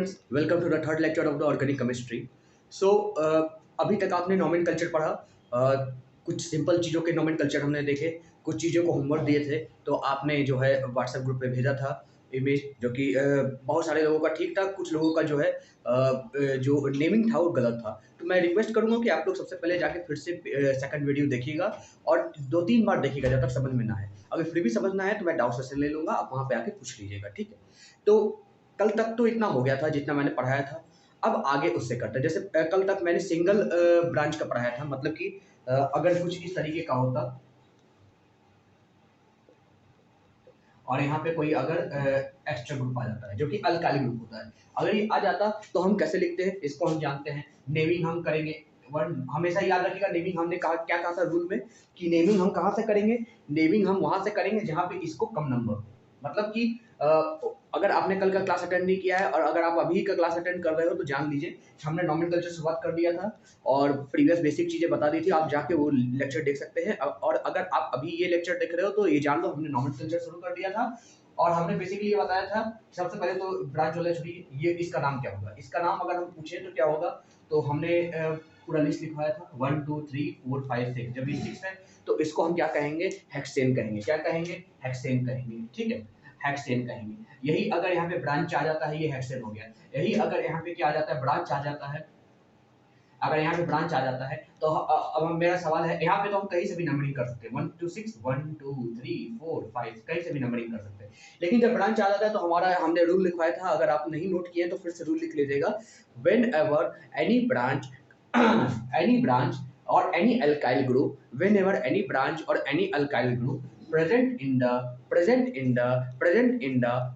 Students, welcome to the third lecture of the organic chemistry. सो अभी तक आपने नोमेनकल्चर पढ़ा। कुछ सिंपल चीज़ों के नोमेनकल्चर हमने देखे, कुछ चीज़ों को होमवर्क दिए थे, तो आपने जो है व्हाट्सएप ग्रुप पे भेजा था इमेज, जो कि बहुत सारे लोगों का ठीक था, कुछ लोगों का जो है जो नेमिंग था वो गलत था। तो मैं रिक्वेस्ट करूंगा कि आप लोग सबसे पहले जाके फिर से सेकंड वीडियो देखिएगा और 2-3 बार देखिएगा जब तक समझ में ना आए। अगर फिर भी समझना है तो मैं डाउट सेशन ले लूंगा, आप वहाँ पे आके पूछ लीजिएगा, ठीक है। तो कल तक तो इतना हो गया था जितना मैंने पढ़ाया था। अब आगे उससे करते हैं। जैसे कल तक मैंने सिंगल ब्रांच का पढ़ाया था, मतलब कि अगर कुछ इस तरीके का होता और यहाँ पे कोई अगर एक्स्ट्रा ग्रुप आ जाता है जो कि अल्काइल ग्रुप होता है, अगर ये आ जाता तो हम कैसे लिखते हैं इसको हम जानते हैं। नेमिंग हम करेंगे, वन हमेशा याद रखिएगा। नेमिंग हमने कहा क्या कहा था रूल में कि नेमिंग हम कहाँ से करेंगे, नेमिंग हम वहां से करेंगे जहाँ पे इसको कम नंबर हो। मतलब कि अगर आपने कल का क्लास अटेंड नहीं किया है और अगर आप अभी का क्लास अटेंड कर रहे हो तो जान लीजिए हमने नॉमेनकल्चर से शुरुआत कर दिया था और प्रीवियस बेसिक चीजें बता दी थी। आप जाके वो लेक्चर देख सकते हैं। और अगर आप अभी ये लेक्चर देख रहे हो तो ये जान लो हमने नॉमेनकल्चर शुरू कर दिया था और हमने बेसिकली ये बताया था सबसे पहले तो ब्रांच वाला छोड़िए, ये इसका नाम क्या होगा। इसका नाम अगर हम पूछे तो क्या होगा, तो हमने पूरा लिस्ट लिखवाया था 1 2 3 4 5 6। जब ये 6 है तो इसको हम क्या कहेंगे, हेक्सेन कहेंगे। क्या कहेंगे, हेक्सेन कहेंगे, ठीक है, हेक्सेन कहेंगे। यही अगर यहाँ पे ब्रांच आ जाता है ये हेक्सेन हो गया। यही अगर यहाँ पे क्या आ जाता है, ब्रांच आ जाता है, अगर यहाँ पे ब्रांच आ जाता है तो अब मेरा सवाल है, यहाँ पे तो हम कहीं से भी नंबरिंग कर सकते हैं 1 2 6 1 2 3 4 5 कहीं से भी नंबरिंग कर सकते हैं। लेकिन जब ब्रांच आ जाता है तो हमारा हमने रूल लिखवाया था, अगर आप नहीं नोट किए तो फिर से रूल लिख लीजिएगा। When ever any branch any branch or any alkyl group, whenever any branch or any alkyl group present in the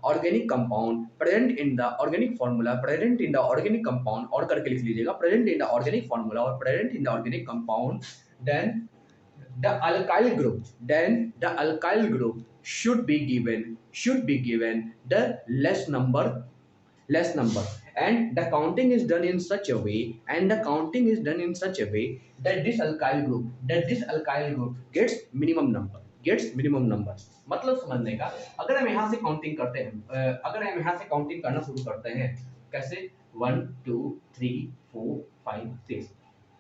organic compound, present in the organic formula, present in the organic compound और करके लिख लीजिएगा, present in the organic formula और present in the organic compound, then the alkyl group should be given the less number, and the counting is done in such a way that this alkyl group gets minimum number। मतलब समझने का, अगर हम यहाँ से counting करते हैं, अगर हम यहाँ से काउंटिंग करना शुरू करते हैं कैसे 1 2 3 4 5 6,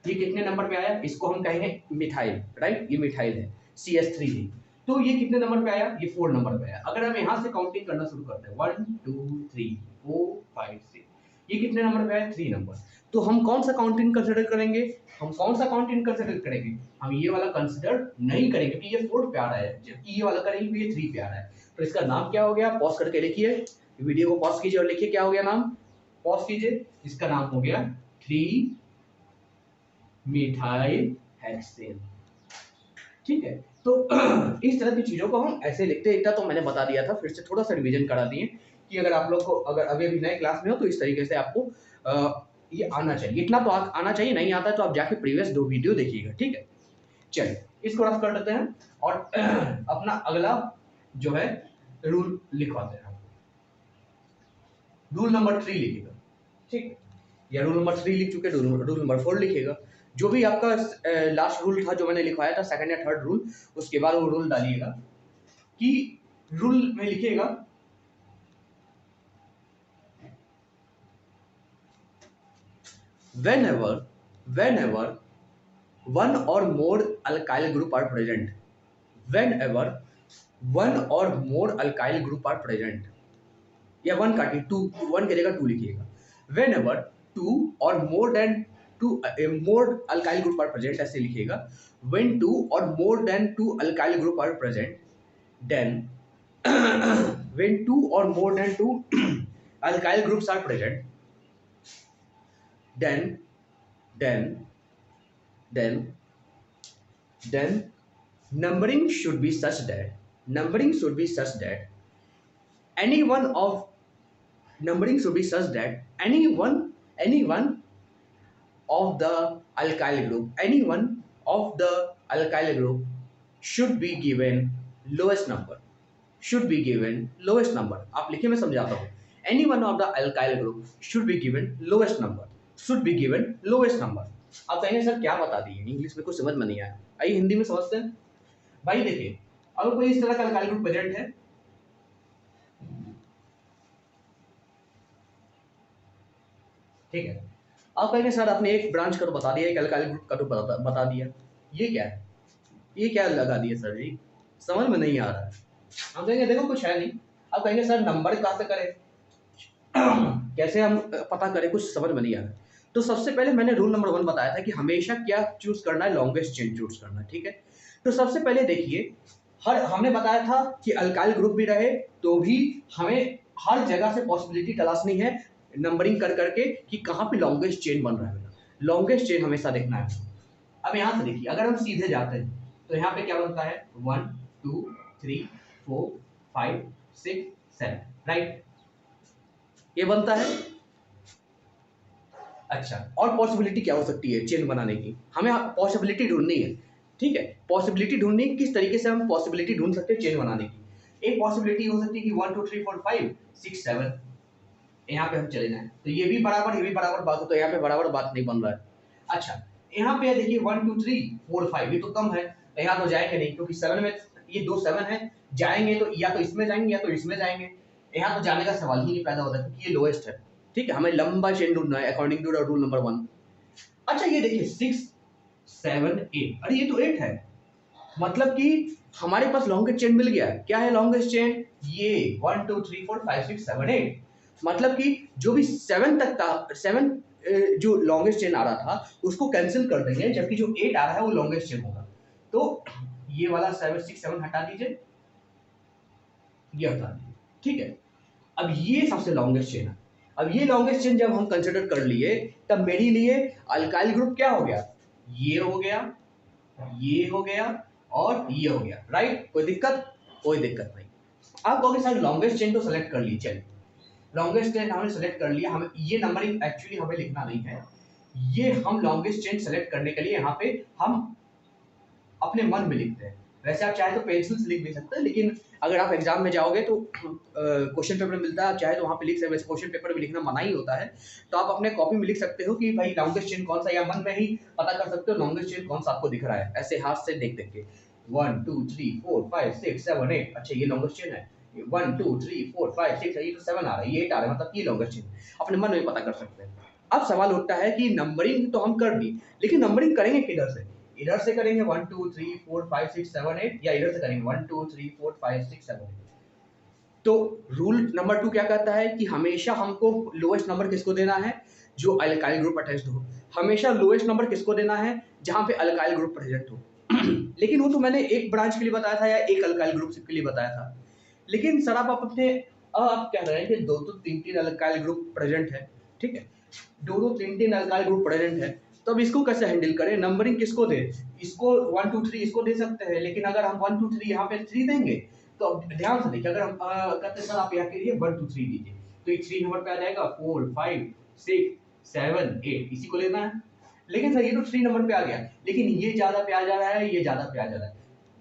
ये कितने नंबर पे आया, इसको हम कहेंगे मिथाइल, राइट, ये मिथाइल है CH3 है। तो ये कितने नंबर पे आया, ये 4 नंबर पे आया। अगर हम यहाँ से काउंटिंग करना शुरू करते हैं 1 2 3 4 5 6, ये कितने नंबर पे आया, 3 नंबर। तो हम कौन सा काउंटिंग कंसीडर करेंगे, हम कौन सा काउंटिंग कंसीडर करेंगे, हम ये वाला कंसीडर नहीं करेंगे क्योंकि ये 4 पे आ रहा है, जबकि ये वाला करेंगे क्योंकि ये 3 पे आ रहा है। तो इसका नाम क्या हो गया, पॉज करके लिखिए, वीडियो को पॉज कीजिए और लिखिए क्या हो गया नाम, पॉज कीजिए, इसका नाम हो गया 3 मिथाइल हेक्सेन, ठीक है। तो इस तरह की चीजों को हम ऐसे लिखते हैं। इतना तो मैंने बता दिया था, फिर से थोड़ा सा रिवीजन करा दिए कि अगर आप लोग को अगर अभी अभी नए क्लास में हो तो इस तरीके से आपको ये आना चाहिए। इतना तो आना चाहिए, नहीं आता है तो आप जाके प्रीवियस 2 वीडियो देखिएगा, ठीक है। चलिए इसको रफ कर देते हैं और अपना अगला जो है रूल लिखवाते हैं। रूल नंबर 3 लिखिएगा, ठीक, या रूल नंबर 3 लिख चुके, रूल नंबर 4 लिखिएगा। जो भी आपका लास्ट रूल था जो मैंने लिखवाया था, सेकंड या थर्ड रूल, उसके बाद वो रूल डालिएगा कि रूल में लिखिएगा whenever one or more alkyl group are present, whenever one or more alkyl group are present, या वन काटिए, टू, वन की जगह 2 लिखिएगा। whenever two or more than two more alkyl group are present, ऐसे लिखिएगा। when 2 or more than 2 alkyl group are present, then when 2 or more than 2 alkyl groups are present, then then then then numbering should be such that any one of numbering should be such that any one of the alkyl group should be given lowest number। आप लिखिए, मैं समझाता हूँ। any one of the alkyl group should be given lowest number। आप कहेंगे sir क्या बता दिए, इंग्लिश में कुछ समझ में नहीं आया, आइए हिंदी में समझते हैं। भाई देखिए, अगर कोई इस तरह का अल्काइल ग्रुप प्रेजेंट है, ठीक है। आप कहेंगे सर आपने एक ब्रांच का तो बता दिया, एक अल्काइल ग्रुप का तो बता दिया, ये क्या है, ये क्या लगा दिया सर जी, समझ में नहीं आ रहा है। हम कहेंगे देखो कुछ है नहीं। आप कहेंगे सर नंबर कहाँ से करें, कैसे हम पता करें, कुछ समझ में नहीं आ रहा है। तो सबसे पहले मैंने रूल नंबर 1 बताया था कि हमेशा क्या चूज करना है, लॉन्गेस्ट चेन चूज करना है, ठीक है। तो सबसे पहले देखिए, हमने बताया था कि अल्काइल ग्रुप भी रहे तो भी हमें हर जगह से पॉसिबिलिटी तलाशनी है, नंबरिंग कर करके कि कहाँ पे लॉन्गेस्ट चेन बन रहा है, लॉन्गेस्ट चेन हमेशा देखना है। अब यहाँ से देखिए, अगर हम सीधे जाते हैं तो यहाँ पे क्या बनता है 1 2 3 4 5 6 7, राइट, ये बनता है। अच्छा, और पॉसिबिलिटी क्या हो सकती है चेन बनाने की, हमें पॉसिबिलिटी ढूंढनी है, ठीक है। पॉसिबिलिटी ढूंढनी, किस तरीके से हम पॉसिबिलिटी ढूंढ सकते हैं चेन बनाने की। एक पॉसिबिलिटी हो सकती है कि 1 2 3 4 5 6 7, यहाँ पे हम चले जाएं तो ये भी बराबर, ये भी बराबर बात हो, तो यहाँ पे बराबर बात नहीं बन रहा है। अच्छा, यहाँ पे देखिए 1 2 3 4 5, ये तो कम है, यहाँ तो जाएंगे नहीं क्योंकि 7 में ये दो 7 है, जाएंगे तो या तो इसमें जाएंगे या तो इसमें जाएंगे, यहाँ तो जाने का सवाल ही नहीं पैदा होता क्योंकि ये लोएस्ट है, ठीक है। हमें लंबा चेन ढूंढना है अकॉर्डिंग टू रूल नंबर 1। अच्छा, ये देखिए 6 7 8, अरे ये तो 8 है, मतलब कि हमारे पास लॉन्गेस्ट चेन मिल गया। क्या है लॉन्गेस्ट चेन, ये 1 2 3 4 5 6 7 8, मतलब कि जो भी 7 तक था, 7 जो लॉन्गेस्ट चेन आ रहा था उसको कैंसिल कर देंगे, जबकि जो 8 आ रहा है वो लॉन्गेस्ट चेन होगा। तो ये वाला 7 6 7 हटा दीजिए, ये हटा दीजिए, ठीक है। अब ये सबसे लॉन्गेस्ट चेन है। अब ये लॉन्गेस्ट चेन जब हम कंसिडर कर लिए तब मेरे लिए अल्काइल ग्रुप क्या हो गया, ये हो गया, ये हो गया और ये हो गया, राइट। कोई दिक्कत, कोई दिक्कत नहीं। आप कहोगे सर लॉन्गेस्ट चेन तो सेलेक्ट कर ली, चलिए लॉन्गेस्ट चेन हमने सेलेक्ट कर लिया, हमें ये नंबरिंग एक्चुअली हमें लिखना नहीं है, ये हम लॉन्गेस्ट चेन सेलेक्ट करने के लिए यहाँ पे हम अपने मन में लिखते हैं। वैसे आप चाहे तो पेंसिल से लिख भी सकते हैं, लेकिन अगर आप एग्जाम में जाओगे तो क्वेश्चन पेपर मिलता है, आप चाहे तो वहाँ पे लिख सकते हैं। वैसे क्वेश्चन पेपर में लिखना मना ही होता है, तो आप अपने कॉपी में लिख सकते हो कि भाई लॉन्गेस्ट चेन कौन सा, या मन में ही पता कर सकते हो लॉन्गेस्ट चेन कौन सा आपको दिख रहा है, ऐसे हाथ से देख देख के 1 2 3 4 5 6 7 8, अच्छा ये लॉन्गेस्ट चेन है, 1 2 3 4 5 6, ये तो 7 आ रहा है, ये 8 आ रहा है, मतलब ये लॉन्गेस्ट चेन, अपने मन में पता कर सकते हैं। अब सवाल उठता है कि नंबरिंग तो हम कर दी, लेकिन नंबरिंग करेंगे किधर से, इधर से करेंगे 1 2 3 4 5 6 7 8, या इधर से करेंगे 1 2 3 4 5 6 7 8। तो रूल नंबर 2 क्या कहता है कि हमेशा हमको लोएस्ट नंबर किसको देना है, जो अल्काइल ग्रुप अटैच्ड हो। हमेशा लोएस्ट नंबर किसको देना है, जहां पे अल्काइल ग्रुप प्रेजेंट हो। लेकिन वो तो मैंने एक ब्रांच के लिए बताया था या एक अल्काइल ग्रुप के लिए बताया था। लेकिन सर आप अपने आप कह रहे हैं कि 2 2 3 3 अल्काइल ग्रुप प्रेजेंट है, ठीक है, 2 2 3 3 अल्काइल ग्रुप प्रेजेंट है, तो अब इसको कैसे हैंडल करें, नंबरिंग किसको दे, इसको 1 2 3 इसको दे सकते हैं, लेकिन अगर हम 1 2 3 यहाँ पे 3 देंगे तो अब ध्यान से देखिए, अगर हम कहते हैं सर आप यहाँ के लिए 1 2 3 दीजिए, तो ये 3 नंबर पे आ जाएगा, 4 5 6 7 8, इसी को लेना है। लेकिन सर ये तो 3 नंबर पे आ गया, लेकिन ये ज्यादा पे आ जा रहा है, ये ज्यादा पे आ जा रहा है,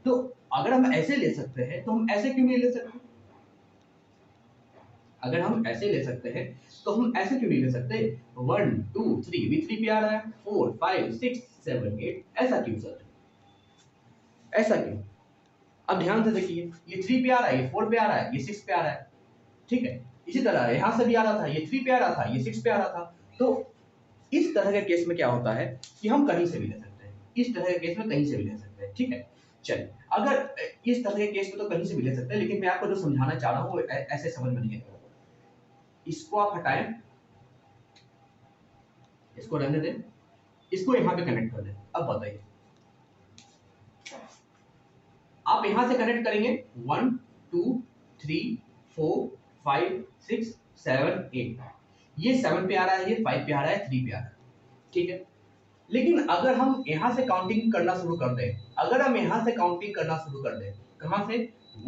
तो अगर हम ऐसे ले सकते हैं तो हम ऐसे क्यों नहीं ले सकते, अगर हम ऐसे ले सकते हैं तो हम ऐसे क्यों नहीं ले सकते, 1 2 3 भी 3 पे आ रहा है, 4 5 6 7 8, ऐसा क्यों सर, ऐसा क्यों। अब ध्यान से देखिए, ये 3 पे आ रहा है, ये 4 पे आ रहा है, ये 6 पे आ रहा है, ठीक है। इसी तरह यहाँ से भी आ रहा था, ये 3 पे आ रहा था, ये 6 पे आ रहा था। तो इस तरह के केस में क्या होता है कि हम कहीं से भी ले सकते हैं, इस तरह के केस में कहीं से भी ले सकते हैं, ठीक है। चलिए, अगर इस तरह के केस में तो कहीं से भी ले सकते हैं, लेकिन मैं आपको जो समझाना चाह रहा हूँ ऐसे समझ में नहीं आएगा। इसको आप हटाएं, इसको रहने दें, इसको यहाँ पे कनेक्ट कर दें। अब बताइए, आप यहां से कनेक्ट करेंगे 1 2 3 4 5 6 7 8, ये 7 पे आ रहा है, ये 5 पे आ रहा है, 3 पे आ रहा है, ठीक है। लेकिन अगर हम यहां से काउंटिंग करना शुरू कर दें, अगर हम यहां से काउंटिंग करना शुरू कर दें, कहां से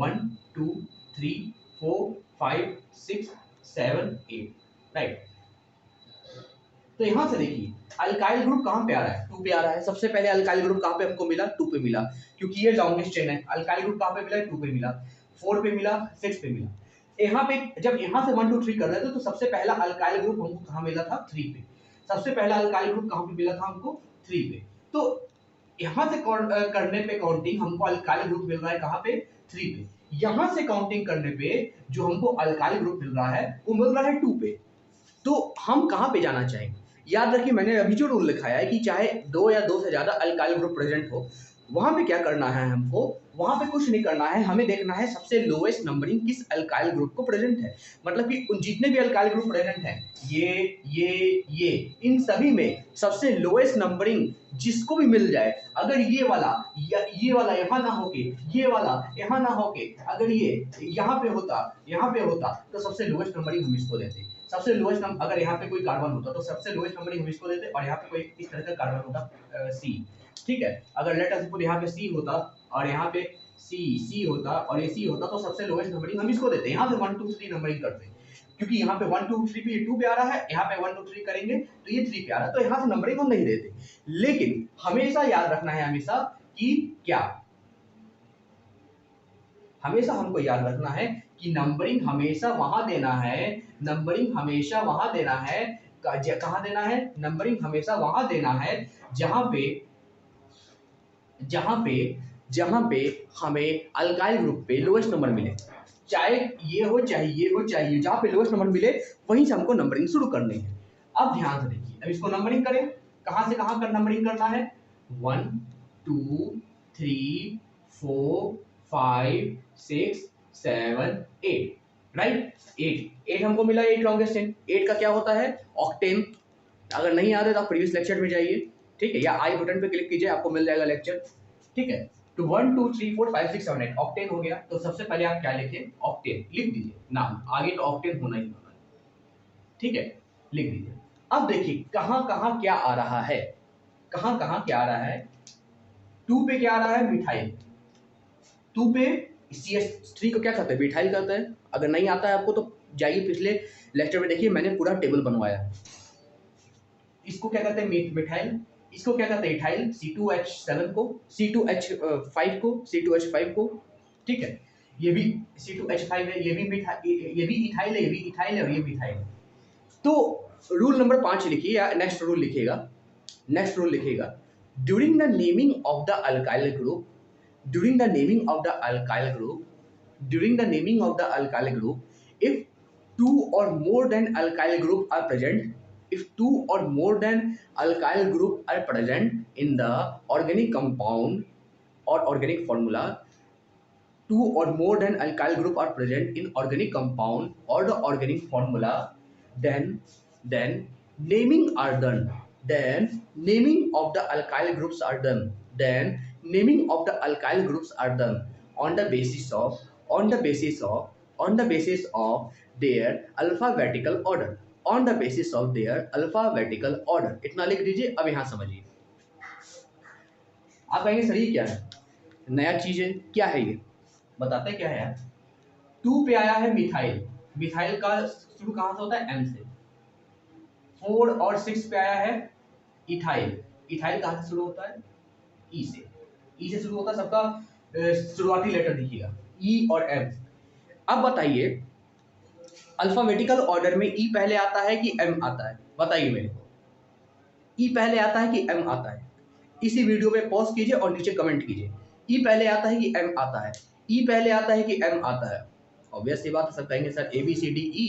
1 2 3 4 5 6 7 8, राइट। तो यहां से देखिए अल्काइल ग्रुप कहां पे आ रहा है, 2 पे आ रहा है। सबसे पहले अल्काइल ग्रुप कहां पे हमको मिला, 2 पे मिला, क्योंकि ये लॉन्गेस्ट चेन है। अल्काइल ग्रुप कहां पे मिला, 2 पे मिला, 4 पे मिला, 6 पे मिला। यहाँ पे जब यहाँ से 1 2 3 कर रहे थे तो सबसे पहला अल्काइल ग्रुप हमको कहां मिला था, 3 पे। सबसे पहला अल्काइल ग्रुप कहां पे मिला था हमको, 3 पे। तो यहाँ से करने पे काउंटिंग हमको अल्काइल ग्रुप मिल रहा है कहां पे, 3 पे। यहाँ से काउंटिंग करने पे जो हमको अल्काइल ग्रुप मिल रहा है वो मिल रहा है 2 पे। तो हम कहाँ पे जाना चाहेंगे? याद रखिए मैंने अभी जो रूल लिखाया है कि चाहे 2 या 2 से ज़्यादा अल्काइल ग्रुप प्रेजेंट हो, वहाँ पे क्या करना है हमको? वहाँ पे कुछ नहीं करना है, हमें देखना है सबसे लोएस्ट नंबरिंग किस अल्काइल ग्रुप को प्रेजेंट है। मतलब कि उन जितने भी अल्काइल ग्रुप प्रेजेंट हैं, ये, इन सभी में सबसे लोएस्ट नंबरिंग जिसको भी मिल जाए, अगर ये वाला या ये वाला यहाँ ना होके, ये वाला यहाँ ना होके, अगर ये यहाँ पे होता तो सबसे लोएस्ट नंबरिंग हम इसको देते। सबसे लोएस्ट नंबर, अगर यहाँ पे कोई कार्बन होता तो सबसे लोएस्ट नंबरिंग हम इसको देते, और यहाँ पे कोई इस तरह का कार्बन होता सी, ठीक है। अगर लेट अस सपोज यहाँ पे सी होता और यहाँ पे सी होता और ये सी होता तो सबसे लोएस्ट नंबरिंग हम इसको देते। यहाँ से 1 2 3 नंबरिंग करते, क्योंकि यहाँ पे 1 2 3 पे ये 2 पे आ रहा है, यहाँ पे 1 2 3 करेंगे तो ये 3 पे आ रहा है, तो यहाँ से नंबरिंग हम नहीं देते। लेकिन हमेशा याद रखना है हमेशा कि क्या, हमेशा हमको याद रखना है कि नंबरिंग हमेशा वहां देना है, नंबरिंग हमेशा वहां देना है, कहां देना है? नंबरिंग हमेशा वहां देना है जहां पे जहां पे जहां पे हमें अल्काइल ग्रुप पे लोएस्ट नंबर मिले, चाहे ये हो चाहे ये हो चाहे ये, जहां पे लोएस्ट नंबर मिले वहीं से हमको नंबरिंग शुरू करनी है। अब ध्यान से देखिए, अब इसको नंबरिंग करें, कहां से कहां कर नंबरिंग करना है? 1 2 3 4 5 6 7 8, राइट। 8 हमको मिला, 8 लॉन्गेस्ट चेन। 8 का क्या होता है? ऑक्टेन। अगर नहीं आता तो आप प्रीवियस लेक्चर में जाइए, ठीक है, या आई बटन पे क्लिक कीजिए, आपको मिल जाएगा लेक्चर, ठीक है। तो 1 2 3 4 5 6 7 8 ऑक्टेन हो गया। तो सबसे पहले आप क्या लिखें? ऑक्टेन लिख दीजिए, नाम आगे तो ऑक्टेन होना ही होना है, ठीक है, लिख दीजिए। अब देखिए कहां कहां क्या आ रहा है, कहां कहां क्या आ रहा है। 2 पे क्या आ रहा है? मिथाइल। 2 पे CH3 को क्या कहते हैं? मिथाइल कहते हैं। अगर नहीं आता है आपको तो जाइए पिछले लेक्चर में देखिए, मैंने पूरा टेबल बनवाया है। इसको क्या कहते हैं? मिथाइल। इसको क्या कहते हैं? इथाइल। C2H7 को, C2H5 को, C2H5 को, ठीक है। ये भी C2H5 है, ये भी इथाइल है, ये भी इथाइल है और ये मिथाइल है। तो रूल नंबर 5 लिखिए, या नेक्स्ट रूल लिखिएगा, नेक्स्ट रूल लिखिएगा। During the naming of the alkyl group, during the naming of the alkyl group, during the naming of the alkyl group, if two or more than alkyl group are present, if two or more than alkyl group are present in the organic compound or organic formula, two or more than alkyl group are present in organic compound or the organic formula, then naming are done, then naming of the alkyl groups are done, then naming of the alkyl groups are done on the basis of their alphabetical order, on the basis of their alphabetical order। इतना लिख दीजिए। अब यहां समझिए, आप कहेंगे sir ये क्या है, नया चीज है, क्या है ये, बताते क्या है यार। 2 पे आया है मिथाइल, मिथाइल का शुरू कहां से होता है? M से। 4 और 6 पे आया है इथाइल, इथाइल कहां से शुरू होता है? E से, E से शुरू होता है। सबका शुरुआती लेटर दिखिएगा, E और M। अब बताइए अल्फाबेटिकल ऑर्डर में E पहले आता है कि M आता है? बताइए मेरे को, E पहले आता है कि M आता है? इसी वीडियो में पॉज कीजिए और नीचे कमेंट कीजिए, E पहले आता है कि M आता है? E पहले आता है कि M आता है? ऑब्वियस सी बात है, सब कहेंगे सर ABCDE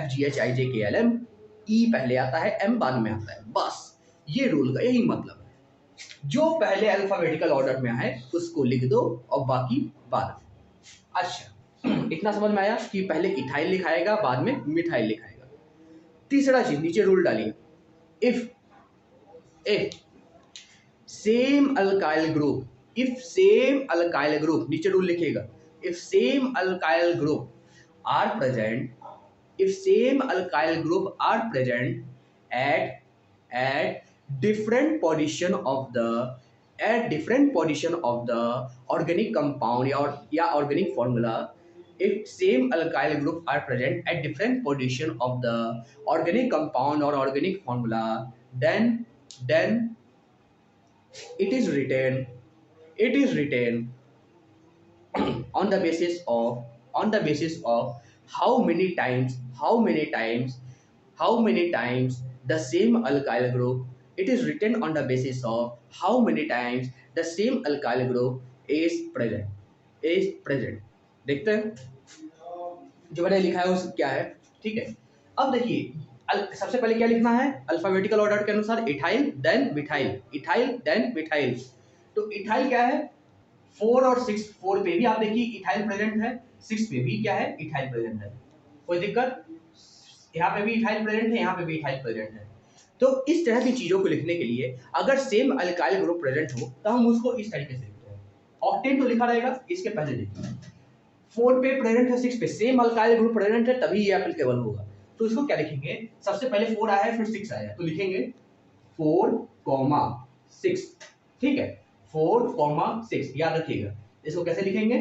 FGHIJKLM, E पहले आता है, M बाद में आता है। बस ये रूल का यही मतलब है, जो पहले अल्फाबेटिकल ऑर्डर में आए उसको लिख दो और बाकी बाद में। अच्छा, इतना समझ में आया कि पहले इथाइल लिखाएगा बाद में मिथाइल लिखाएगा। तीसरा चीज नीचे रूल डालिए, if same alkyl group, if same alkyl group, नीचे रूल लिखिएगा, if same alkyl group are present, if same alkyl group are present at different position of the organic compound या organic formula, if same alkyl group are present at different position of the organic compound or organic formula, then it is written on the basis of how many times the same alkyl group, it is written on the basis of how many times the same alkyl group is present। देखते हैं जो मैंने लिखा है उस क्या है, ठीक है। अब देखिए सबसे पहले क्या लिखना है अल्फाबेटिकल ऑर्डर के अनुसार, ethyl then methyl, ethyl then methyl. तो इथाइल क्या है 4 और 6, 4 पे भी आप देखिए इथाइल प्रेजेंट है, 6 पे भी क्या है इथाइल प्रेजेंट है, कोई दिक्कत, यहाँ पे भी इथाइल प्रेजेंट है, यहाँ पे भी इथाइल प्रेजेंट है। तो इस तरह की चीजों को लिखने के लिए अगर सेम अल्काइल ग्रुप प्रेजेंट हो तो हम उसको इस तरीके से लिखते हैं। ऑक्टेन तो लिखा रहेगा, इसके पहले देखिए 4 पे प्रेजेंट है, 6 पे सेम अल्काइल ग्रुप प्रेजेंट है, तभी ये एप्लीकेबल होगा। तो इसको क्या लिखेंगे, सबसे पहले 4 आया है फिर 6 आया है, तो लिखेंगे 4,6, ठीक है 4,6 याद रखिएगा। इसको कैसे लिखेंगे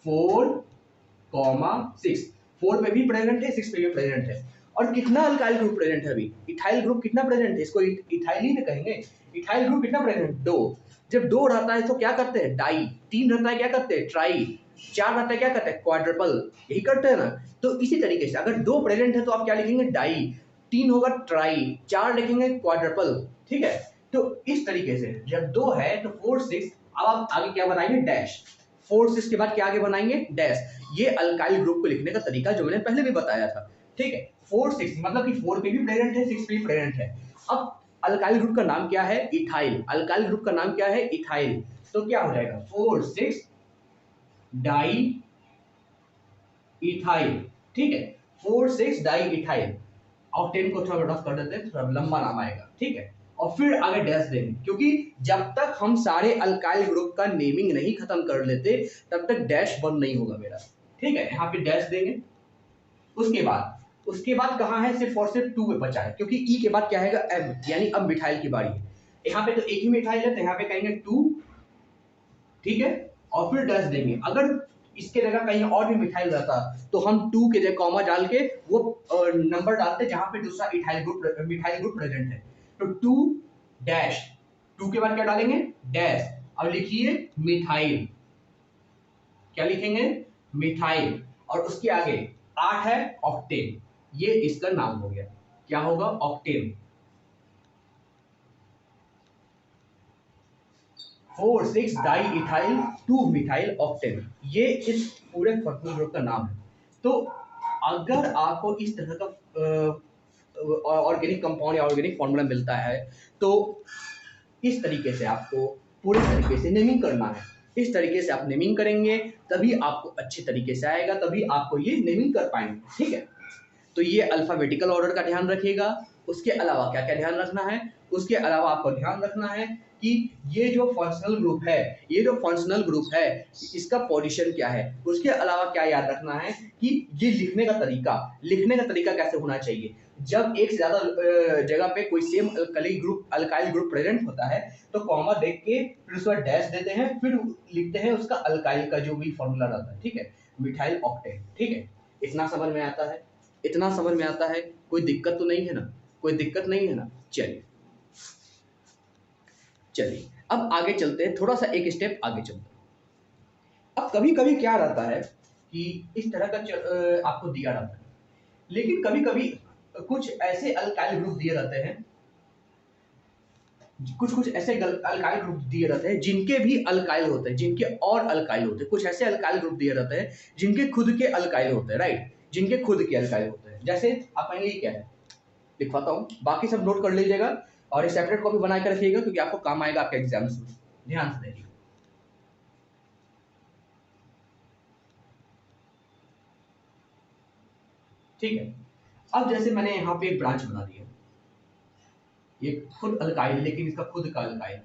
4,6, 4 पे भी प्रेजेंट है 6 पे भी प्रेजेंट है। और कितना अल्काइल ग्रुप प्रेजेंट है अभी, इथाइल ग्रुप कितना प्रेजेंट है, इसको इथाइल ही ना कहेंगे। इथाइल ग्रुप कितना प्रेजेंट, 2। जब 2 रहता है तो क्या करते हैं डाई, 3 रहता है क्या करते हैं ट्राई, 4 रहता है क्या करते हैं क्वाड्रपल, यही करते हैं ना। तो इसी तरीके से अगर 2 प्रेजेंट है तो आप क्या लिखेंगे डाई, 3 होगा ट्राई, 4 लिखेंगे क्वाड्रपल, ठीक है। तो इस तरीके से जब 2 है तो 4 6, अब आप आगे क्या बनाएंगे डैश, 4 6 के बाद क्या आगे बनाएंगे डैश। ये अल्काइल ग्रुप को लिखने का तरीका जो मैंने पहले भी बताया था, ठीक है 4 6 मतलब कि 4 पे भी प्रेजेंट है 6 पे भी प्रेजेंट है। अब अल्काइल ग्रुप का नाम क्या है इथाइल, अल्काइल ग्रुप का नाम क्या है इथाइल। तो क्या हो जाएगा 4 6 डाई इथाइल, ठीक है 4 6 डाई इथाइल। ऑक्टेन को थोड़ा रफ कर देते हैं, थोड़ा लंबा नाम आएगा, ठीक है। और फिर आगे डैश देंगे, क्योंकि जब तक हम सारे अल्काइल ग्रुप का नेमिंग नहीं खत्म कर लेते तब तक डैश बंद नहीं होगा मेरा, ठीक है। यहाँ पे डैश देंगे, उसके बाद कहाँ है सिर्फ और सिर्फ 2 पे बचा है, क्योंकि ई के बाद क्या है एम, यानी अब मिथाइल की बारी है। यहाँ पे तो एक ही मिथाइल है तो यहाँ पे कहेंगे 2, ठीक है। और फिर डैश देंगे, अगर इसके जगह कहीं और भी मिथाइल रहता तो हम 2 के जगह कॉमा डाल के वो नंबर डालते जहां पे दूसरा मिथाइल ग्रुप प्रेजेंट है। तो 2 डैश, 2 के बाद क्या डालेंगे डैश। अब लिखिए मिथाइल, क्या लिखेंगे मिथाइल, और उसके आगे 8 है ऑक्टेन, ये इसका नाम हो गया, क्या होगा octane. 4 6 di ethyl 2 methyl octane, ये इस पूरे फंक्शनल ग्रुप का नाम है। तो अगर आपको इस तरह का ऑर्गेनिक कंपाउंड या ऑर्गेनिक फॉर्मूला मिलता है तो इस तरीके से आपको पूरे तरीके से नेमिंग करना है। इस तरीके से आप नेमिंग करेंगे तभी आपको अच्छे तरीके से आएगा, तभी आपको ये नेमिंग कर पाएंगे, ठीक है। तो ये अल्फाबेटिकल ऑर्डर का ध्यान रखिएगा। उसके अलावा क्या क्या ध्यान रखना है, उसके अलावा आपको ध्यान रखना है कि ये जो फंक्शनल ग्रुप है, ये जो फंक्शनल ग्रुप है इसका पोजीशन क्या है। उसके अलावा क्या याद रखना है कि ये लिखने का तरीका कैसे होना चाहिए। जब एक से ज्यादा जगह पे कोई सेम अल्काइल ग्रुप प्रेजेंट होता है तो कॉमा देख के फिर उसके बाद डैश देते हैं, फिर लिखते हैं उसका अल्काइल का जो भी फॉर्मूला रहता है, ठीक है मिथाइल ऑक्टेन, ठीक है। इतना समझ में आता है, इतना समझ में आता है, कोई दिक्कत तो नहीं है ना, कोई दिक्कत नहीं है ना। चलिए चलिए अब आगे चलते हैं, थोड़ा सा एक स्टेप आगे चलते हैं। अब कभी कभी क्या रहता है कि इस तरह का आपको दिया रहता है, लेकिन कभी कभी कुछ ऐसे अल्काइल ग्रुप दिए रहते हैं, कुछ ऐसे अल्काइल ग्रुप दिए रहते हैं जिनके भी अल्काइल होते हैं, जिनके और अल्काइल होते हैं। कुछ ऐसे अल्काइल ग्रुप दिए रहते हैं जिनके खुद के अल्काइल होते हैं, राइट, जिनके खुद के अल्काइल होते हैं। जैसे आप पहले ही क्या है लिखवाता हूँ, बाकी सब नोट कर लीजिएगा और ये सेपरेट कॉपी बना कर रखिएगा क्योंकि आपको काम आएगा आपके एग्जाम्स में। ध्यान से देखिए, ठीक है। अब जैसे मैंने यहाँ पे एक ब्रांच बना दिया, ये खुद अल्काइल है लेकिन इसका खुद का अल्काइल,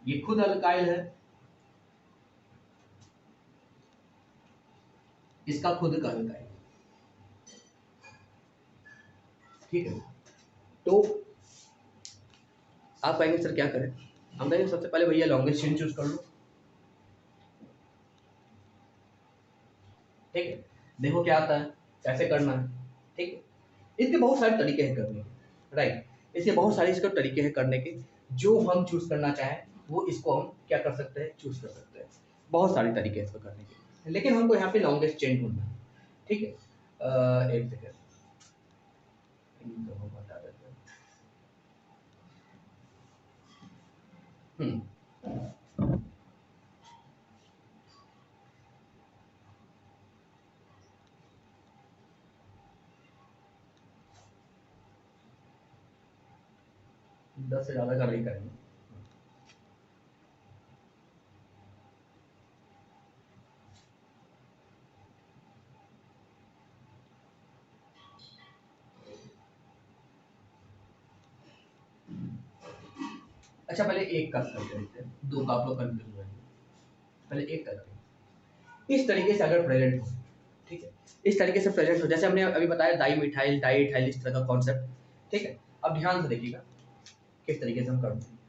ये खुद अल्काइल है, इसका खुद का अल्काइल, ठीक है। तो आप कहेंगे सर क्या करें, हम कहेंगे सबसे पहले भैया लॉन्गेस्ट चेन चूज कर लो, ठीक है। देखो क्या आता है, कैसे करना है, ठीक है। इसके बहुत सारे तरीके हैं करने के, राइट, इसके बहुत सारे इसके तरीके हैं करने के। जो हम चूज करना चाहें वो इसको हम क्या कर सकते हैं चूज कर सकते हैं। बहुत सारे तरीके हैं इसको करने के, लेकिन हमको यहाँ पे लॉन्गेस्ट चेन ढूंढना है, ठीक है। एक सेकेंड इनको हम बता देते हैं। हम्म, 10 से ज़्यादा का नहीं करेंगे। अच्छा पहले एक का करके देखते हैं, दो का आप लोग कंफ्यूज हुए, पहले एक करते हैं। इस तरीके से अगर प्रेजेंट हो, ठीक है, इस तरीके से प्रेजेंट हो, जैसे हमने अभी बताया डाई मिथाइल डाई इथाइल, इस तरह का कॉन्सेप्ट, ठीक है। अब ध्यान से देखिएगा किस तरीके से हम करते हैं।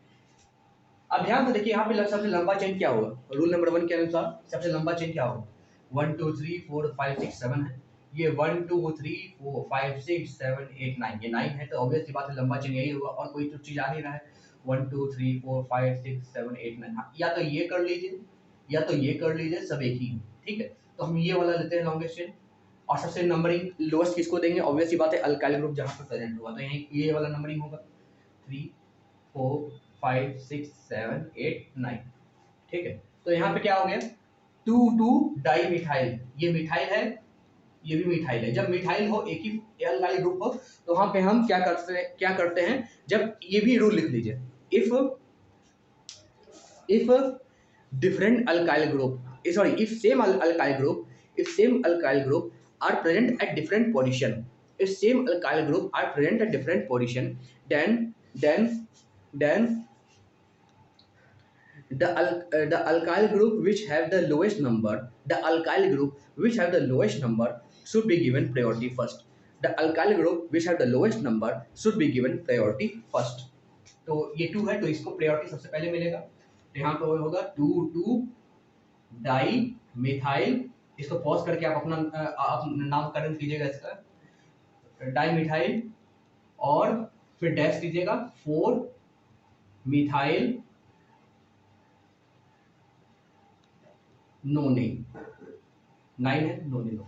अब ध्यान से देखिए यहाँ पे सबसे लंबा चेन क्या होगा, रूल नंबर 1 के अनुसार सबसे लंबा चेन क्या होगा, 1 2 3 4 5 6 7 है, ये 1 2 3 4 5 6 7 8 9, ये 9 है, तो ऑब्वियस सी बात है लंबा चेन यही होगा, और कोई तो चीज आ नहीं रहा है। 1 2 3 4 5 6 7 8 9, या तो ये कर लीजिए या तो ये कर लीजिए, सब एक ही है, ठीक है। तो हम ये वाला लेते हैं लॉन्गेस्ट चेन, और सबसे नंबरिंग लोएस्ट किसको देंगे, ऑब्वियस सी बात है अल्काइल ग्रुप जहां पर प्रेजेंट होगा, तो यही ये वाला नंबरिंग होगा 3 4 5 6 7 8 9, ठीक है। तो यहाँ पे क्या हो गया, 2 2 डाई मिथाइल, ये मिथाइल है, ये भी मिथाइल है। जब मिथाइल हो, एक ही अल्काइल ग्रुप हो, तो वहां पे हम क्या करते हैं, जब ये भी रूल लिख लीजिए, if different alkyl group, if same alkyl group are present at different position, if same alkyl group are present at different position, then the alkyl group which have the lowest number, the alkyl group which have the lowest number should be given priority first, the alkyl group which have the lowest number should be given priority first। तो ये 2 है, तो इसको priority सबसे पहले मिलेगा, तो यहाँ पे होगा 2 2 डाई मिथाइल, इसको पॉज करके आप अपना आप नामकरण कीजिएगा इसका, डाई मिथाइल, और फिर डैश कीजिएगा 4 मिथाइल नोनिन, 9 है नोनिन।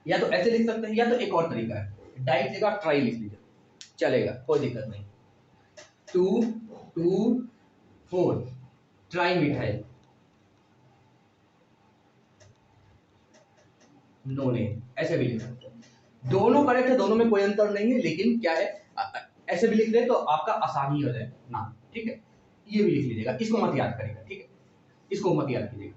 या तो ऐसे लिख सकते हैं, या तो एक और तरीका है, डाई की जगह ट्राई लिख लीजिए, चलेगा, कोई दिक्कत नहीं। 2 2 4 ट्राई मिथाइल नोनिन, ऐसे भी लिख सकते हैं। दोनों करेक्ट है, दोनों में कोई अंतर नहीं है, लेकिन क्या है, ऐसे भी लिख दे तो आपका आसानी हो जाए ना, ठीक है। ये भी लिख लीजिएगा, इसको मत याद करिएगा, ठीक है, इसको मत याद कीजिएगा,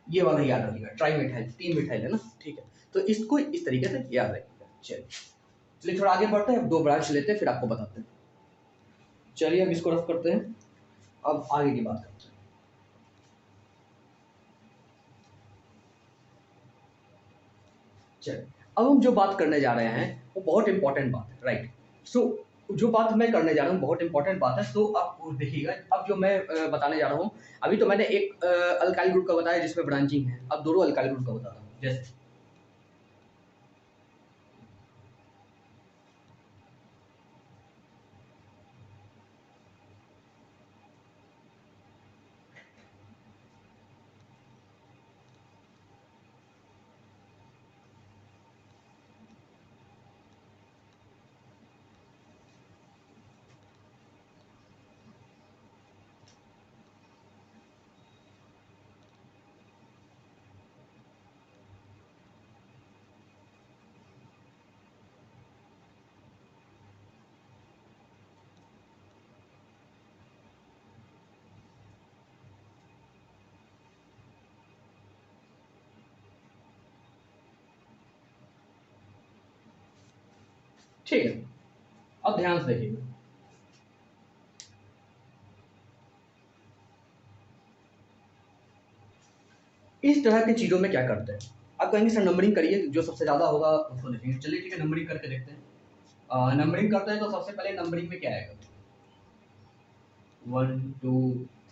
ये वाला याद रखिएगा, ट्राई मिथाइल 3 मिथाइल है ना, ठीक है। तो इसको इस तरीके से याद रखिएगा। चलिए थोड़ा आगे बढ़ते हैं, 2 ब्रांच लेते हैं फिर आपको बताते हैं। चलिए अब इसको रफ करते हैं, अब आगे की बात करते हैं। चलिए अब हम जो बात करने जा रहे हैं वो बहुत इंपॉर्टेंट बात है, राइट। सो जो बात मैं करने जा रहा हूँ बहुत इंपॉर्टेंट बात है, तो आप देखिएगा, अब जो मैं बताने जा रहा हूँ, अभी तो मैंने एक अल्काइल ग्रुप का बताया जिसमें ब्रांचिंग है, अब दोनों अल्काइल ग्रुप का बताता हूँ। जैसे ठीक है, अब ध्यान से देखिएगा, इस तरह की चीजों में क्या करते हैं, आप कहेंगे सर नंबरिंग करिए, जो सबसे ज्यादा होगा उसको देखेंगे। चलिए ठीक है, नंबरिंग करके देखते हैं। नंबरिंग करते हैं तो सबसे पहले नंबरिंग में क्या आएगा, 1 2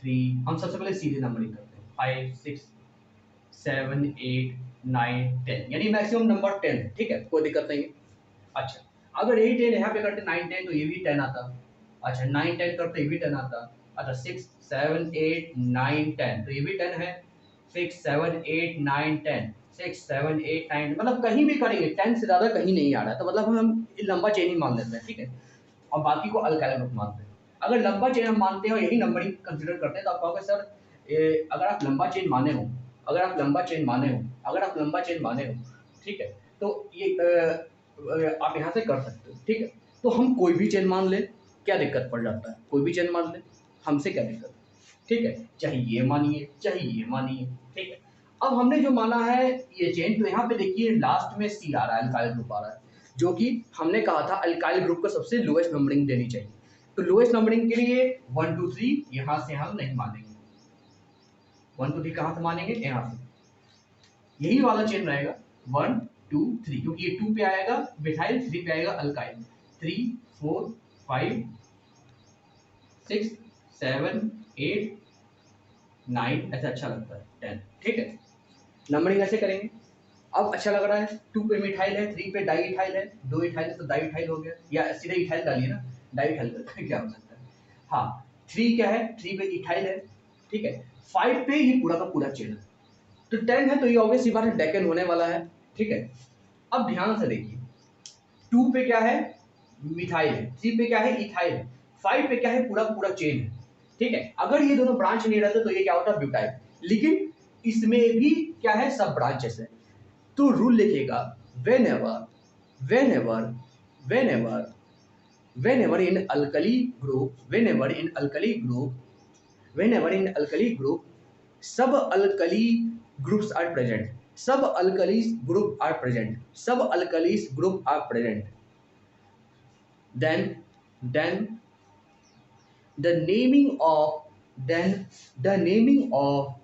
3, हम सबसे पहले सीधे नंबरिंग करते हैं, 5 6 7 8 9 10, यानी मैक्सिमम नंबर 10 है, ठीक है, कोई दिक्कत नहीं है। अच्छा, अगर यही 10 यहाँ पे करते 9 10 तो ये भी 10 आता। अच्छा 9 10 करते ये भी 10 आता। अच्छा 6 7 8 9 10 तो ये भी 10 है। 6 7 8 9 10 6 7 8 9, मतलब कहीं भी करेंगे 10 से ज़्यादा कहीं नहीं आ रहा है, तो मतलब हम लंबा चेन ही मान लेते हैं, ठीक है, और बाकी को अल्काइल ग्रुप मानते हैं। अगर लंबा चेन हम मानते हैं और यही नंबरिंग कंसिडर करते हैं तो आप कहोगे सर अगर आप लंबा चेन माने हो, अगर आप लंबा चेन माने हो, अगर आप लंबा चेन माने हो, ठीक है, तो ये आप यहाँ से कर सकते हो, ठीक है। तो हम कोई भी चेन मान लें, क्या दिक्कत पड़ जाता है, कोई भी चेन मान लें, हमसे क्या दिक्कत है, ठीक है, चाहे ये मानिए चाहे ये मानिए, ठीक है। अब हमने जो माना है ये चेन, तो यहाँ पे देखिए लास्ट में सी आ रहा है, अल्काइल ग्रुप आ रहा है, जो कि हमने कहा था अल्काइल ग्रुप को सबसे लोएस्ट नंबरिंग देनी चाहिए। तो लोएस्ट नंबरिंग के लिए 1 2 3 यहाँ से हम नहीं मानेंगे, 1 2 3 कहाँ से मानेंगे, यहाँ से, यही वाला चेन रहेगा 1 2 3, क्योंकि ये 2 पे आएगा मिथाइल, 3 पे आएगा अल्काइल, 3 4 5 6 7 8 9, ऐसा अच्छा लगता है 10, ठीक है। नंबरिंग ऐसे करेंगे। अब अच्छा लग रहा है, 2 पे मिथाइल है, 3 पे डाई इथाइल है, 2 इथाइल है तो डाई इथाइल हो गया, या सीधे इथाइल डालिए ना, डाई इथाइल करते हैं क्या हो सकता है। हाँ 3 क्या है, 3 पे इथाइल है, ठीक है। 5 पे ये पूरा का पूरा चेन है, तो 10 है तो ये ऑब्वियस सी बात है डेकेन होने वाला है, ठीक है। अब ध्यान से देखिए, 2 पे क्या है, मिथाइल है, 3 पे क्या है, इथाइल है, 5 पे क्या है, पूरा पूरा चेन है, ठीक है। अगर ये दोनों ब्रांच नहीं रहते तो ये क्या होता है, ब्यूटाइल, लेकिन इसमें भी क्या है, सब ब्रांचेस है। तो रूल लिखेगा whenever whenever whenever whenever in alkali group whenever in alkali group whenever in alkali group sub alkali groups are present, sub alkalis group are present, sub alkalis group are present, then the naming of then the naming of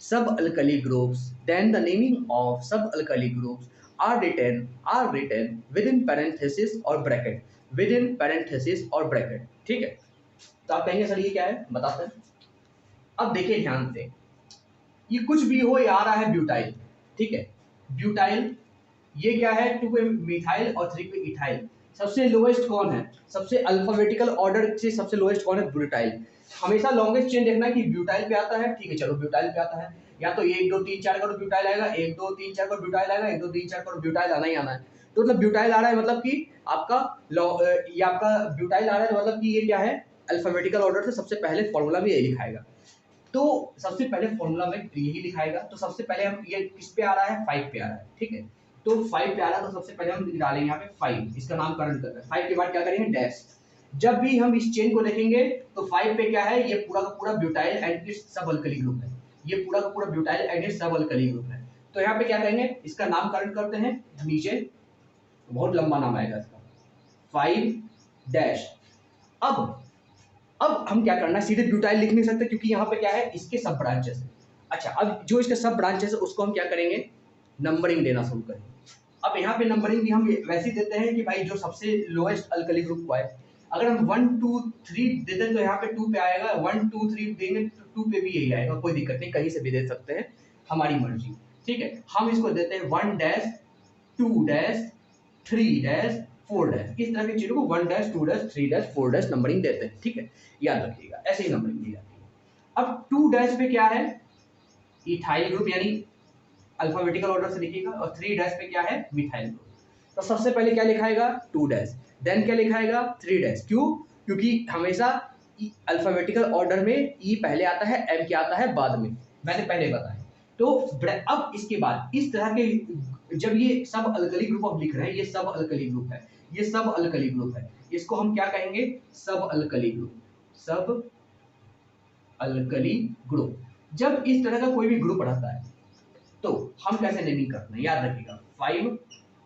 sub-alkali groups, then the naming of sub-alkali groups are written within parenthesis or bracket, within parenthesis or bracket, ठीक है। तो आप कहेंगे sir ये क्या है, बताते हैं। अब देखिए ध्यान से, ये कुछ भी हो, ये आ रहा है ब्यूटाइल, ठीक है, ब्यूटाइल, ये क्या है, 2 पे मिथाइल और 3 पे इथाइल। सबसे लोएस्ट कौन है, सबसे अल्फाबेटिकल ऑर्डर से सबसे लोएस्ट कौन है, ब्यूटाइल। हमेशा लॉन्गेस्ट चेन देखना है कि ब्यूटाइल पे आता है, ठीक है, चलो ब्यूटाइल पे आता है, या तो 1 2 3 4 करो ब्यूटाइल आएगा, 1 2 3 4 करो ब्यूटाइल आएगा, 1 2 3 4 करो ब्यूटाइल आना ही आना है। तो मतलब ब्यूटाइल आ रहा है मतलब कि आपका ये आपका ब्यूटाइल आ रहा है मतलब कि ये क्या है, अल्फाबेटिकल ऑर्डर से सबसे पहले फॉर्मूला भी यही लिखाएगा। तो सबसे पहले फॉर्मूला में यही लिखाएगा, तो सबसे पहले हम ये किस पे आ रहा है, 5 पे आ रहा है, ठीक है। तो 5 पे आ रहा है तो सबसे पहले हम डालेंगे यहाँ पे 5, इसका नामकरण कर रहे हैं। 5 के बाद क्या करेंगे, डैश। जब भी हम इस चेन को देखेंगे तो 5 पे क्या है, ये पूरा का पूरा ब्यूटाइल एंड इट्स सब अल्कली ग्रुप है, ये पूरा का पूरा ब्यूटाइल एंड इट्स सब अल्कली ग्रुप है। तो यहाँ पे क्या करेंगे, इसका नामकरण करते हैं, नीचे बहुत लंबा नाम आएगा इसका, 5 डैश। अब हम क्या करना है, सीधे ब्यूटाइल लिख नहीं सकते क्योंकि यहाँ पे क्या है, इसके सब ब्रांचेस है। अच्छा, अब जो इसके सब ब्रांचेस है उसको हम क्या करेंगे, नंबरिंग देना शुरू करेंगे। अब यहाँ पे नंबरिंग भी हम वैसे ही देते हैं कि भाई जो सबसे लोएस्ट अल्कली ग्रुप को है, अगर हम 1 2 3 देते हैं तो यहाँ पे 2 पे आएगा, 1 2 3 देंगे तो 2 पे भी यही आएगा, कोई दिक्कत नहीं, कहीं से भी दे सकते हैं, हमारी मर्जी, ठीक है। हम इसको देते हैं 1 डैश 2 डैश 3 डैश 4 डैश, इस तरह की चीजों को 1 dash 2 dash 3 dash 4 dash numbering देते हैं, ठीक है, याद रखिएगा, ऐसे ही नंबरिंग दी जाती है। अब 2 डैश पे क्या है, इथाइल ग्रुप, यानी अल्फाबेटिकल ऑर्डर से लिखिएगा, और 3 डैश पे क्या है, मिथाइल ग्रुप। तो सबसे पहले क्या लिखाएगा, 2 डैश, देन क्या लिखाएगा, 3 डैश। क्यों, क्योंकि हमेशा अल्फाबेटिकल ऑर्डर में ई पहले आता है, एम क्या आता है बाद में, मैंने पहले बताया। तो अब इसके बाद इस तरह के जब ये सब अल्कली ग्रुप आप लिख रहे हैं, ये सब अल्कली ग्रुप है, ये सब अल्कली ग्रुप है, इसको हम क्या कहेंगे, सब अल्कली ग्रुप, सब अल्कली ग्रुप। जब इस तरह का कोई भी ग्रुप रहता है तो हम कैसे नेमिंग करते हैं, याद रखिएगा 5,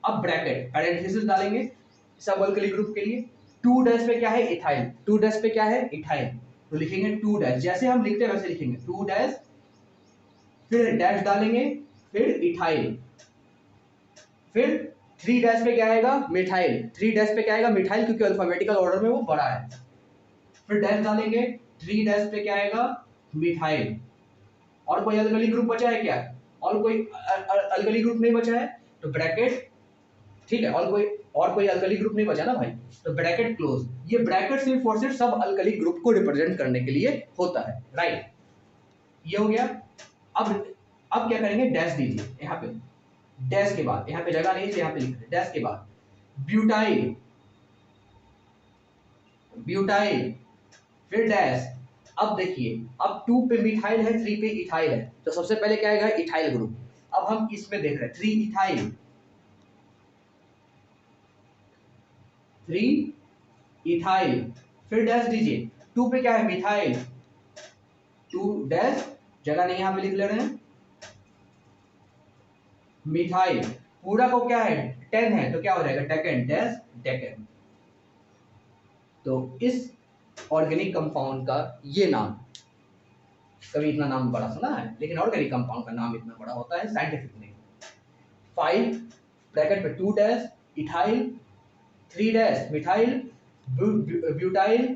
अब ब्रैकेट पैरेंथेसिस डालेंगे सब अल्कली ग्रुप के लिए। 2 डैश पे क्या है, इथाइल, 2 डैश पे क्या है, इथाइल, तो लिखेंगे 2 डैश, जैसे हम लिखते हैं वैसे लिखेंगे 2 डैश, फिर डैश डालेंगे, फिर इथाइल, फिर 3 डैश पे क्या आएगा, मिथाइल, 3 डैश पे क्या आएगा, मिथाइल, क्योंकि अल्फाबेटिकल ऑर्डर में वो बड़ा है, फिर डैश डालेंगे, 3 डैश पे क्या आएगा, मिथाइल। और कोई अल्कली ग्रुप बचा है क्या, और कोई अल्कली ग्रुप नहीं बचा है, तो ब्रैकेट, ठीक है, और कोई अल्कली ग्रुप नहीं बचा ना भाई, तो ब्रैकेट क्लोज। ये ब्रैकेट सिर्फ और सिर्फ सब अल्कली ग्रुप को रिप्रेजेंट करने के लिए होता है, राइट, ये हो गया। अब क्या करेंगे, डैश दीजिए यहाँ पे, डैश के बाद यहाँ पे जगह नहीं है, यहाँ पे लिख रहे, डैश के बाद ब्यूटाइल, ब्यूटाइल, फिर डैश। अब देखिए, अब 2 पे मिथाइल है, 3 पे इथाइल है, तो सबसे पहले क्या आएगा, इथाइल ग्रुप। अब हम इसमें देख रहे हैं 3 इथाइल, 3 इथाइल, फिर डैश दीजिए, 2 पे क्या है मिथाइल, 2 डैश, जगह नहीं यहाँ पे लिख ले रहे हैं, मिथाइल, पूरा को क्या है 10 है तो क्या हो जाएगा डेकेन, डैश डेकेन। तो इस ऑर्गेनिक कंपाउंड का ये नाम, कभी इतना नाम बड़ा सुना है, लेकिन ऑर्गेनिक कंपाउंड का नाम इतना बड़ा होता है साइंटिफिक नेम। 5 ब्रैकेट पे 2 dash ethyl, 3 dash methyl, butyl,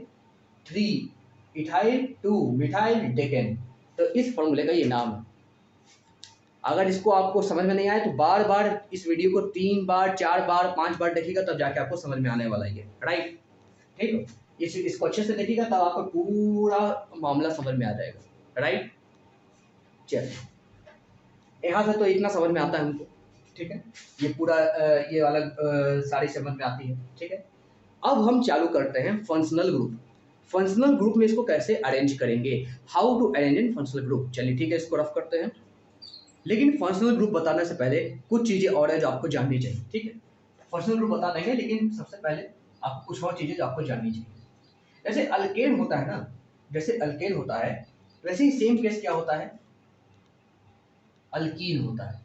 3 ethyl, 2 methyl decane. तो इस फॉर्मूले का ये नाम है। अगर इसको आपको समझ में नहीं आए तो बार बार इस वीडियो को 3 बार 4 बार 5 बार देखिएगा, तब जाके आपको समझ में आने वाला है, राइट। ठीक है, इसको अच्छे से देखिएगा तब आपको पूरा मामला समझ में आ जाएगा, राइट। चलिए यहाँ से तो इतना समझ में आता है हमको, ठीक है, ये पूरा ये वाला सारी समझ में आती है, ठीक है। अब हम चालू करते हैं फंक्शनल ग्रुप। फंक्शनल ग्रुप में इसको कैसे अरेंज करेंगे, how to arrange in functional group. चलिए ठीक है, इसको रफ करते हैं। लेकिन फंक्शनल ग्रुप बताने से पहले कुछ चीजें और है जो आपको जाननी चाहिए, ठीक है। फंक्शनल ग्रुप बता देंगे, लेकिन सबसे पहले आपको कुछ और चीजें जो आपको जाननी चाहिए। जैसे अल्केन होता है ना, जैसे अल्केन होता है वैसे ही सेम केस क्या होता है, अल्कीन होता है,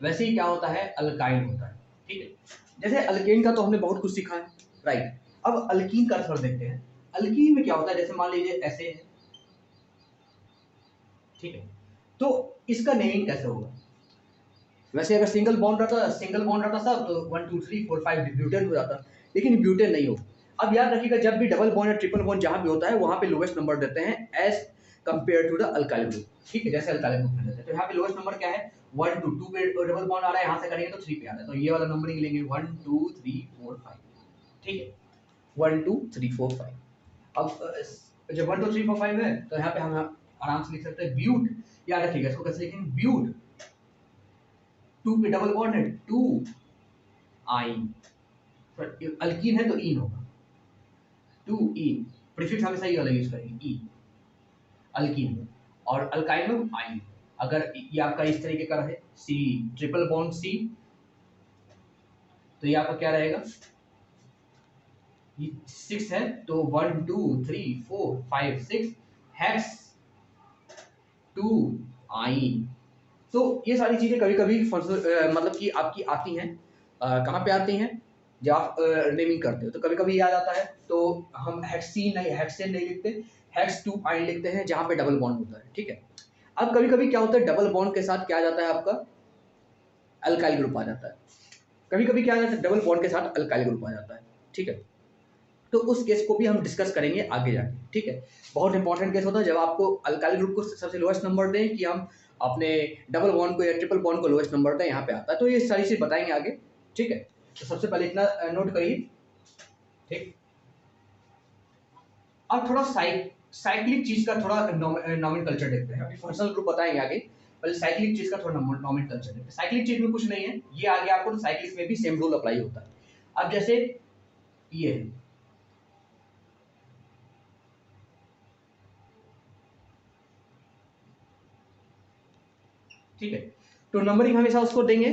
वैसे ही क्या होता है अल्काइन होता है, ठीक है। जैसे अल्केन का तो हमने बहुत कुछ सीखा है, राइट। अब अल्कीन का थोड़ा देखते हैं। अल्कीन में क्या होता है, जैसे मान लीजिए ऐसे है, ठीक है, तो इसका नेमिंग कैसे होगा। वैसे अगर सिंगल बॉन्ड रहता सब तो 1 2 3 4 5 ब्यूटेन हो जाता, लेकिन ब्यूटेन नहीं हो। अब याद रखिएगा, जब भी डबल बॉन्ड या ट्रिपल बॉन्ड जहां भी होता है वहां पे लोवेस्ट नंबर देते हैं as compare to the alkyl group, ठीक है, जैसे अल्काइल ग्रुप में देते हैं। तो यहाँ पे लोवेस्ट नंबर क्या है 1 2 2 पे डबल बॉन्ड आ रहा है, यहाँ से करेंगे तो 3 पे आ रहा है, तो ये वाला नंबरिंग लेंगे 1 2 3 4 5, ठीक है, 1 2 3 4 5। अब जब 1 2 3 4 5 है तो यहाँ पे हम आराम से लिख सकते हैं ब्यूट। याद रखिएगा इसको कैसे लिखेंगे, ब्यूट, 2 पे डबल बॉन्ड है 2 आइन, अल्कीन है तो इन होगा 2 इन, प्रीफिक्स हमेशा ये वाला यूज करेंगे ई, अल्कीन। और अल्काइन में आइन। अगर ये आपका इस तरीके का रहे सी ट्रिपल बॉन्ड सी, तो ये आपका क्या रहेगा, ये 6 है तो 1 2 3 4 5 6 हेक्स 2 आइन। तो ये सारी चीजें कभी कभी मतलब कि आपकी आती हैं, कहाँ पे आती हैं, जब आप नेमिंग करते हो तो कभी कभी याद आता है, तो हम हेक्सीन नहीं लिखते, हेक्स 2 आइन लिखते हैं जहाँ पे डबल बॉन्ड होता है, ठीक है। अब कभी कभी क्या होता है, डबल बॉन्ड के साथ क्या आ जाता है आपका अल्काइल ग्रुप आ जाता है, कभी कभी क्या आ जाता है डबल बॉन्ड के साथ अल्काइल ग्रुप आ जाता है, ठीक है। तो उस केस को भी हम डिस्कस करेंगे आगे जाके, ठीक है। बहुत इंपॉर्टेंट केस होता है जब आपको अल्काइल ग्रुप को सबसे लोएस्ट नंबर दें कि हम अपने डबल बॉन्ड को या ट्रिपल बॉन्ड को लोएस्ट नंबर दें, यहाँ पे आता है। तो ये सारी चीज बताएंगे आगे, ठीक है। तो सबसे पहले इतना नोट करिए, ठीक। अब थोड़ा साइक्लिक चीज का थोड़ा नॉमेनक्लेचर देखते हैं, अभी फंक्शनल ग्रुप बताएंगे आगे, पहले साइक्लिक चीज का थोड़ा नॉमेनक्लेचर देखते हैं। साइक्लिक चीज में कुछ नहीं है, ये आगे आपको तो साइक्लिक में भी सेम रूल अप्लाई होता है। अब जैसे ये है, ठीक है, तो नंबरिंग हमेशा उसको देंगे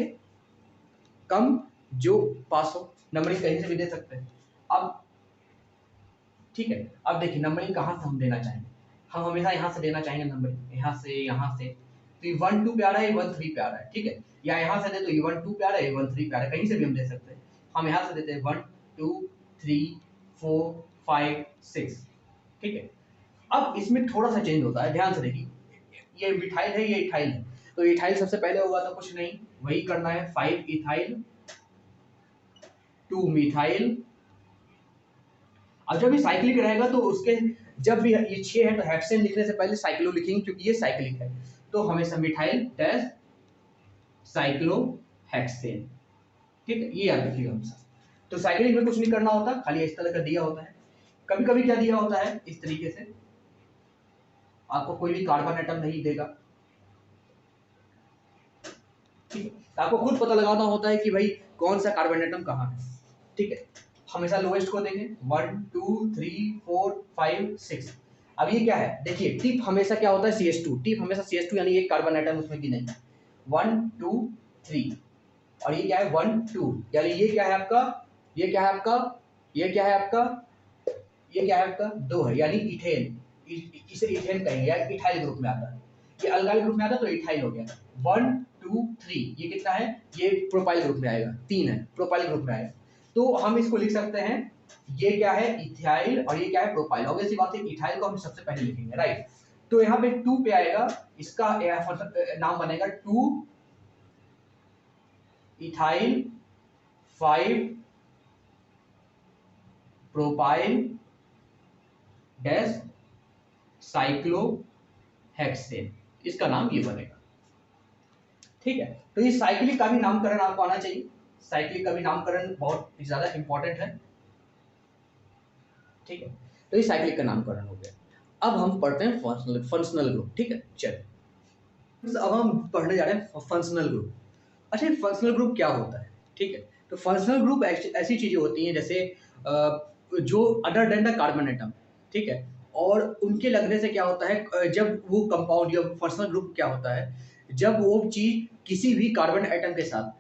कम जो पास हो, नंबरिंग कहीं से भी दे सकते हैं। अब ठीक है, अब देखिए नंबरिंग कहाँ से हम देना चाहेंगे, हम हमेशा यहाँ से देना चाहेंगे नंबरिंग, यहाँ से तो ये 1 2 पे आ रहा है, 1 3 पे आ रहा है, ठीक है, या यहाँ से दे तो ये 1 2 पे आ रहा है, 1 3 पे आ रहा है, कहीं से भी हम दे सकते हैं। हम यहाँ से देते हैं 1 2 3 4 5 6, ठीक है। अब इसमें थोड़ा सा चेंज होता है, ध्यान से देखिए, ये मिथाइल है, ये इथाइल है, तो इथाइल सबसे पहले होगा तो कुछ नहीं, वही करना है 5 इथाइल 2 मिथाइल। अब जब ये साइक्लिक रहेगा तो उसके जब भी ये 6 है तो हेक्सेन लिखने से पहले साइक्लो लिखेंगे, क्योंकि ये साइक्लिक है, तो हमेशा मिथाइल डैश साइक्लो हेक्सेन, ठीक है, ये याद रखिएगा हमेशा। तो साइक्लिक में कुछ नहीं करना होता, खाली इस तरह का दिया होता है। कभी कभी क्या दिया होता है इस तरीके से, आपको कोई भी कार्बन एटम नहीं देगा, ठीक है, तो आपको खुद पता लगाना होता है कि भाई कौन सा कार्बन एटम कहाँ है, ठीक है। हमेशा लोएस्ट को देंगे 1 2 3 4 5 6। अब ये क्या है, देखिए टिप हमेशा क्या होता है CH2, टिप हमेशा CH2 यानी एक कार्बन एटम उसमें गिनेंगे 1 2 3, और ये क्या है 1 2, यानी ये क्या है आपका ये क्या है आपका, ये क्या है आपका 2 है, यानी इथेन, इसे इथेन कहेंगे या इथाइल ग्रुप में आता है। ये अल्काइल ग्रुप में आता है तो इथाइल हो गया। 1 2 3 ये कितना है, ये प्रोपाइल ग्रुप में आएगा, 3 है प्रोपाइल ग्रुप में आएगा। तो हम इसको लिख सकते हैं, ये क्या है इथाइल और ये क्या है प्रोपाइल। ऑब्वियसली बात है इथाइल को हम सबसे पहले लिखेंगे, राइट। तो यहाँ पे 2 पे आएगा, इसका नाम बनेगा 2 इथाइल 5 प्रोपाइल डैश साइक्लोहेक्सेन, इसका नाम ये बनेगा। ठीक है, तो ये साइक्लिक का भी नामकरण आपको आना चाहिए, साइक्लिक का भी नामकरण बहुत ज्यादा इंपॉर्टेंट है। ठीक है, तो ये साइक्लिक का नामकरण हो गया। अब हम पढ़ते हैं फंक्शनल ग्रुप। ठीक है, चलिए अब हम पढ़ने जा रहे हैं फंक्शनल ग्रुप। अच्छा, फंक्शनल ग्रुप क्या होता है? ठीक है, तो फंक्शनल ग्रुप ऐसी चीजें होती हैं जैसे जो other than the carbon atom, ठीक है, और उनके लगने से क्या होता है, जब वो कंपाउंड या फंक्शनल ग्रुप क्या होता है, जब वो चीज किसी भी कार्बन एटम के साथ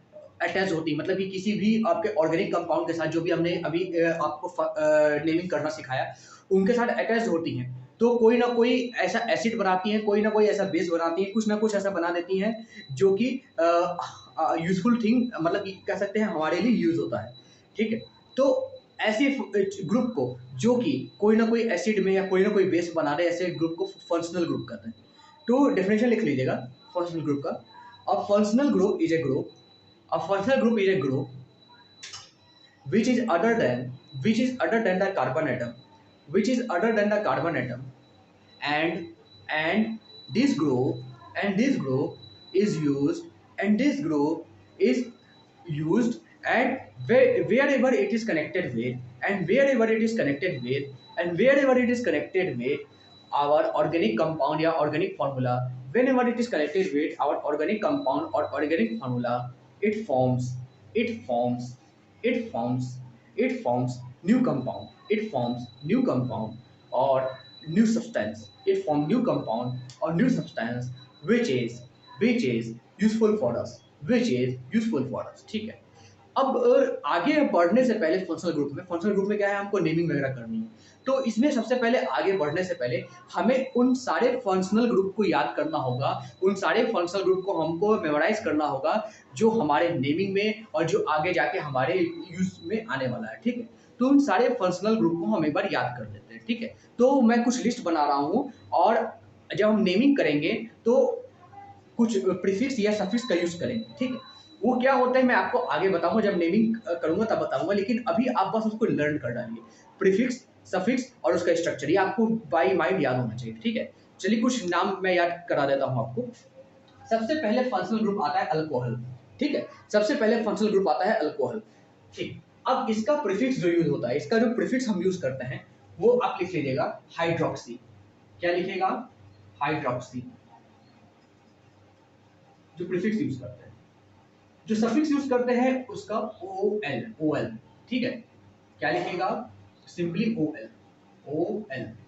अटैच होती है, मतलब कि किसी भी आपके ऑर्गेनिक कंपाउंड के साथ, जो भी हमने अभी आपको नेमिंग करना सिखाया, उनके साथ अटैच होती हैं, तो कोई ना कोई ऐसा एसिड बनाती हैं, कोई ना कोई ऐसा बेस बनाती हैं, कुछ ना कुछ ऐसा बना देती हैं जो कि यूजफुल थिंग, मतलब कह सकते हैं हमारे लिए यूज होता है। ठीक है, तो ऐसे ग्रुप को जो कि कोई ना कोई एसिड में या कोई ना कोई बेस बना रहे, ऐसे ग्रुप को फंक्शनल ग्रुप कहते हैं। तो डेफिनेशन लिख लीजिएगा फंक्शनल ग्रुप का। A functional group is a group, a functional group is a group which is other than the carbon atom, which is other than the carbon atom, and this group is used, and this group is used and wherever it is connected with, our organic compound या organic formula, whenever it is connected with our organic compound or organic formula, it forms it forms it forms it forms new compound, or new substance, which is useful for us, ठीक है। अब आगे बढ़ने से पहले functional group में क्या है, हमको नेमिंग वगैरह करनी है। तो इसमें सबसे पहले आगे बढ़ने से पहले हमें उन सारे फंक्शनल ग्रुप को याद करना होगा, उन सारे फंक्शनल ग्रुप को हमको मेमोराइज करना होगा जो हमारे नेमिंग में और जो आगे जाके हमारे यूज में आने वाला है। ठीक है, तो उन सारे फंक्शनल ग्रुप को हम एक बार याद कर लेते हैं। ठीक है, तो मैं कुछ लिस्ट बना रहा हूँ, और जब हम नेमिंग करेंगे तो कुछ प्रीफिक्स या सफिक्स का यूज करेंगे। ठीक है, वो क्या होता है मैं आपको आगे बताऊंगा, जब नेमिंग करूंगा तब बताऊंगा, लेकिन अभी आप बस उसको लर्न कर डालिए। प्रीफिक्स, सफिक्स और उसका स्ट्रक्चर, ये आपको बाय माइंड याद होना चाहिए। ठीक है, चलिए कुछ नाम मैं याद करा देता हूं आपको। सबसे पहले फंक्शनल ग्रुप आता है अल्कोहल। ठीक है, सबसे पहले फंक्शनल ग्रुप आता है अल्कोहल। ठीक, अब इसका प्रीफिक्स जो यूज होता है, इसका जो प्रीफिक्स हम यूज करते हैं वो आप लिख लीजिएगा हाइड्रोक्सी। क्या लिखेगा? हाइड्रोक्सी, जो प्रीफिक्स यूज करते हैं। जो सफिक्स यूज करते हैं उसका OL। ठीक है, क्या लिखेगा? Simply OL।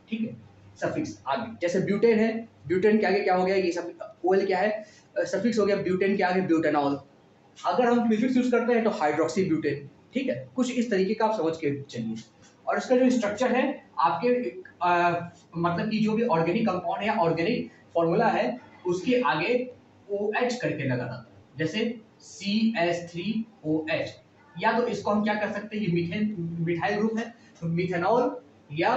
ठीक है, सफिक्स आगे जैसे ब्यूटेन है, ब्यूटेन के आगे क्या हो गया, ये सब OL क्या है, सफिक्स हो गया, ब्यूटेन के आगे ब्यूटेनॉल। अगर हम प्रीफिक्स यूज करते हैं तो हाइड्रोक्सी ब्यूटेन। ठीक है, कुछ इस तरीके का आप समझ के चलिए। और इसका जो स्ट्रक्चर है आपके मतलब कि जो भी ऑर्गेनिक कंपाउंड है या ऑर्गेनिक फॉर्मूला है उसके आगे OH करके लगा रहता है, जैसे CH3OH। या तो इसको हम क्या कर सकते हैं, ये मिथाइल ग्रुप है तो मिथेनॉल या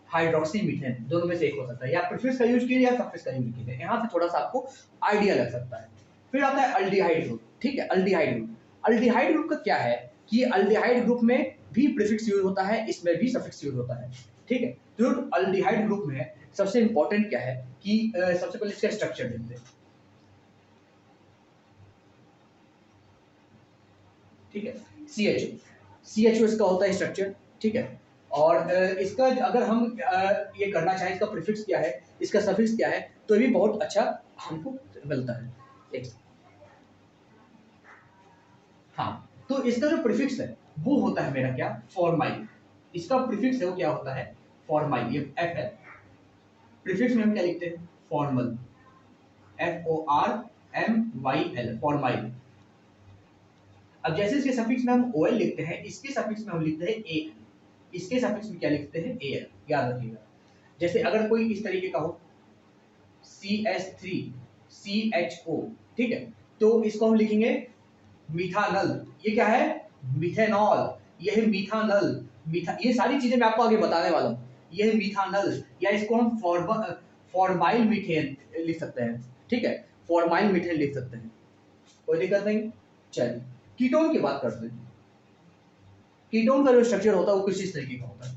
हाइड्रोक्सी मीथेन, दोनों में से एक हो सकता है, या प्रीफिक्स का यूज कीजिए या सफिक्स का यूज कीजिए। यहाँ से थोड़ा सा आपको आइडिया लग सकता है। फिर आता है अल्डिहाइड ग्रुप। ठीक है, अल्डिहाइड ग्रुप का क्या है कि अल्डिहाइड ग्रुप में भी प्रीफिक्स यूज होता है, इसमें भी सफिक्स यूज होता है। ठीक है, तो अल्डिहाइड ग्रुप में सबसे इंपॉर्टेंट क्या है कि सबसे पहले इसका स्ट्रक्चर देखते हैं। ठीक है, CHO इसका होता है स्ट्रक्चर। ठीक है, और इसका अगर हम ये करना चाहें इसका प्रीफिक्स क्या है, इसका सफिक्स क्या है, तो ये भी बहुत अच्छा हमको मिलता है। एक हाँ, तो इसका जो प्रीफिक्स है वो होता है मेरा क्या, फॉर्माइल। इसका प्रीफिक्स है वो क्या होता है, फॉर्माइल। ये F है, प्रीफिक्स में हम क्या लिखते हैं, फॉर्मल, FORMYL, फॉर्माइल। अब जैसे इसके सफिक्स में हम OL लिखते हैं, इसके सफिक्स में हम लिखते हैं AL। इसके सफिक्स में क्या लिखते हैं, एल, याद रखिएगा। जैसे अगर कोई इस तरीके का हो CH3CHO, ठीक है, तो इसको हम लिखेंगे मिथानल। ये क्या है, मिथेनॉल, ये है मिथानल, ये सारी चीजें मैं आपको आगे बताने वाला हूँ। ये है मिथानल, या इसको हम फॉर्माइल मीथेन लिख सकते हैं, ठीक है, फॉर्माइल मीथेन लिख सकते हैं, कोई दिक्कत नहीं। चलिए कीटोन की बात करते हैं। कीटोन का जो स्ट्रक्चर होता है वो कुछ इस तरीके का होता है,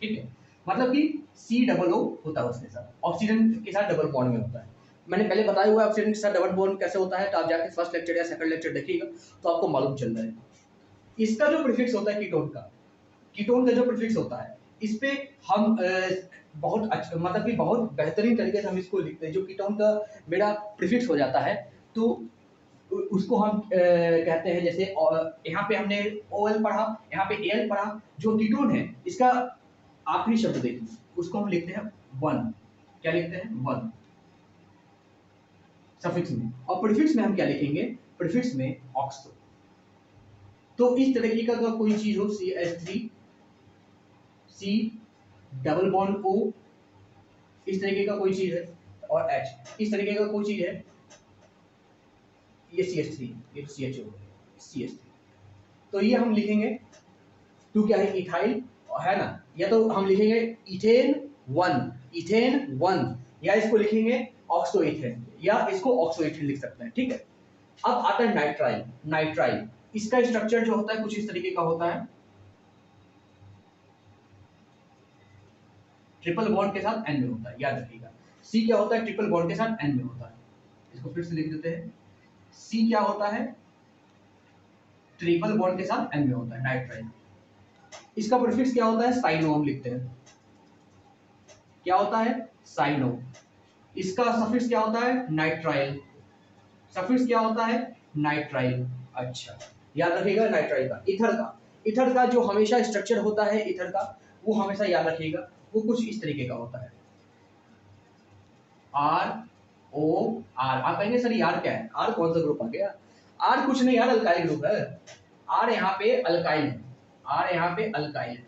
ठीक है, मतलब कि COO होता है उसके साथ, ऑक्सीजन के साथ डबल बॉन्ड में होता है। मैंने पहले बताया हुआ है ऑक्सीजन के साथ डबल बॉन्ड कैसे होता है, तो आप जाके फर्स्ट लेक्चर या सेकंड लेक्चर देखिएगा तो आपको मालूम चल रहा है। इसका जो प्रीफिक्स होता है कीटोन का जो प्रीफिक्स होता है, इस पे हम बहुत अच्छा, मतलब कि बहुत बेहतरीन तरीके से हम इसको लिखते हैं। जो कीटोन का मेरा प्रीफिक्स हो जाता है तो उसको हम कहते हैं, जैसे यहाँ पे हमने OL पढ़ा, यहाँ पे AL पढ़ा, जो कीटोन है इसका आखिरी शब्द देखिए, उसको हम लिखते हैं 1, क्या लिखते हैं 1 सफिक्स में, और प्रीफिक्स में हम क्या लिखेंगे, प्रीफिक्स में ऑक्सो। तो इस तरीके का कोई चीज हो, CH3 C double bond O, इस तरीके का कोई चीज है, और H इस तरीके का कोई चीज है, ये CH3, ये CHO CH3, तो ये हम लिखेंगे, तो क्या है इथाइल है ना, या तो हम लिखेंगे इथेन 1, या इसको लिखेंगे ऑक्सो इथेन, या इसको ऑक्सो इथेन लिख सकते हैं, ठीक है। अब आता है नाइट्राइल, इसका स्ट्रक्चर जो होता है कुछ इस तरीके का होता है, ट्रिपल बॉन्ड के साथ N में होता है, याद रखिएगा। C क्या होता है, ट्रिपल बॉन्ड के साथ N में होता है, इसको फिर से लिख देते हैं। C क्या होता है, ट्रिपल बॉन्ड के साथ N में होता है, नाइट्राइल। इसका प्रीफिक्स क्या होता है, साइनो हम लिखते हैं, क्या होता है, साइनो। इसका सफिक्स क्या होता है, नाइट्राइल, सफिक्स क्या होता है, नाइट्राइल। अच्छा, याद रखिएगा नाइट्राइल का। ईथर का जो हमेशा स्ट्रक्चर होता है ईथर का, वो हमेशा याद रखिएगा, वो कुछ इस तरीके का होता है, ROR। आप कहेंगे सर यार क्या है, R कौन सा ग्रुप आ गया, R कुछ नहीं यार, अल्काइल ग्रुप है। R यहाँ पे अल्काइल है, R यहाँ पे अल्काइल है,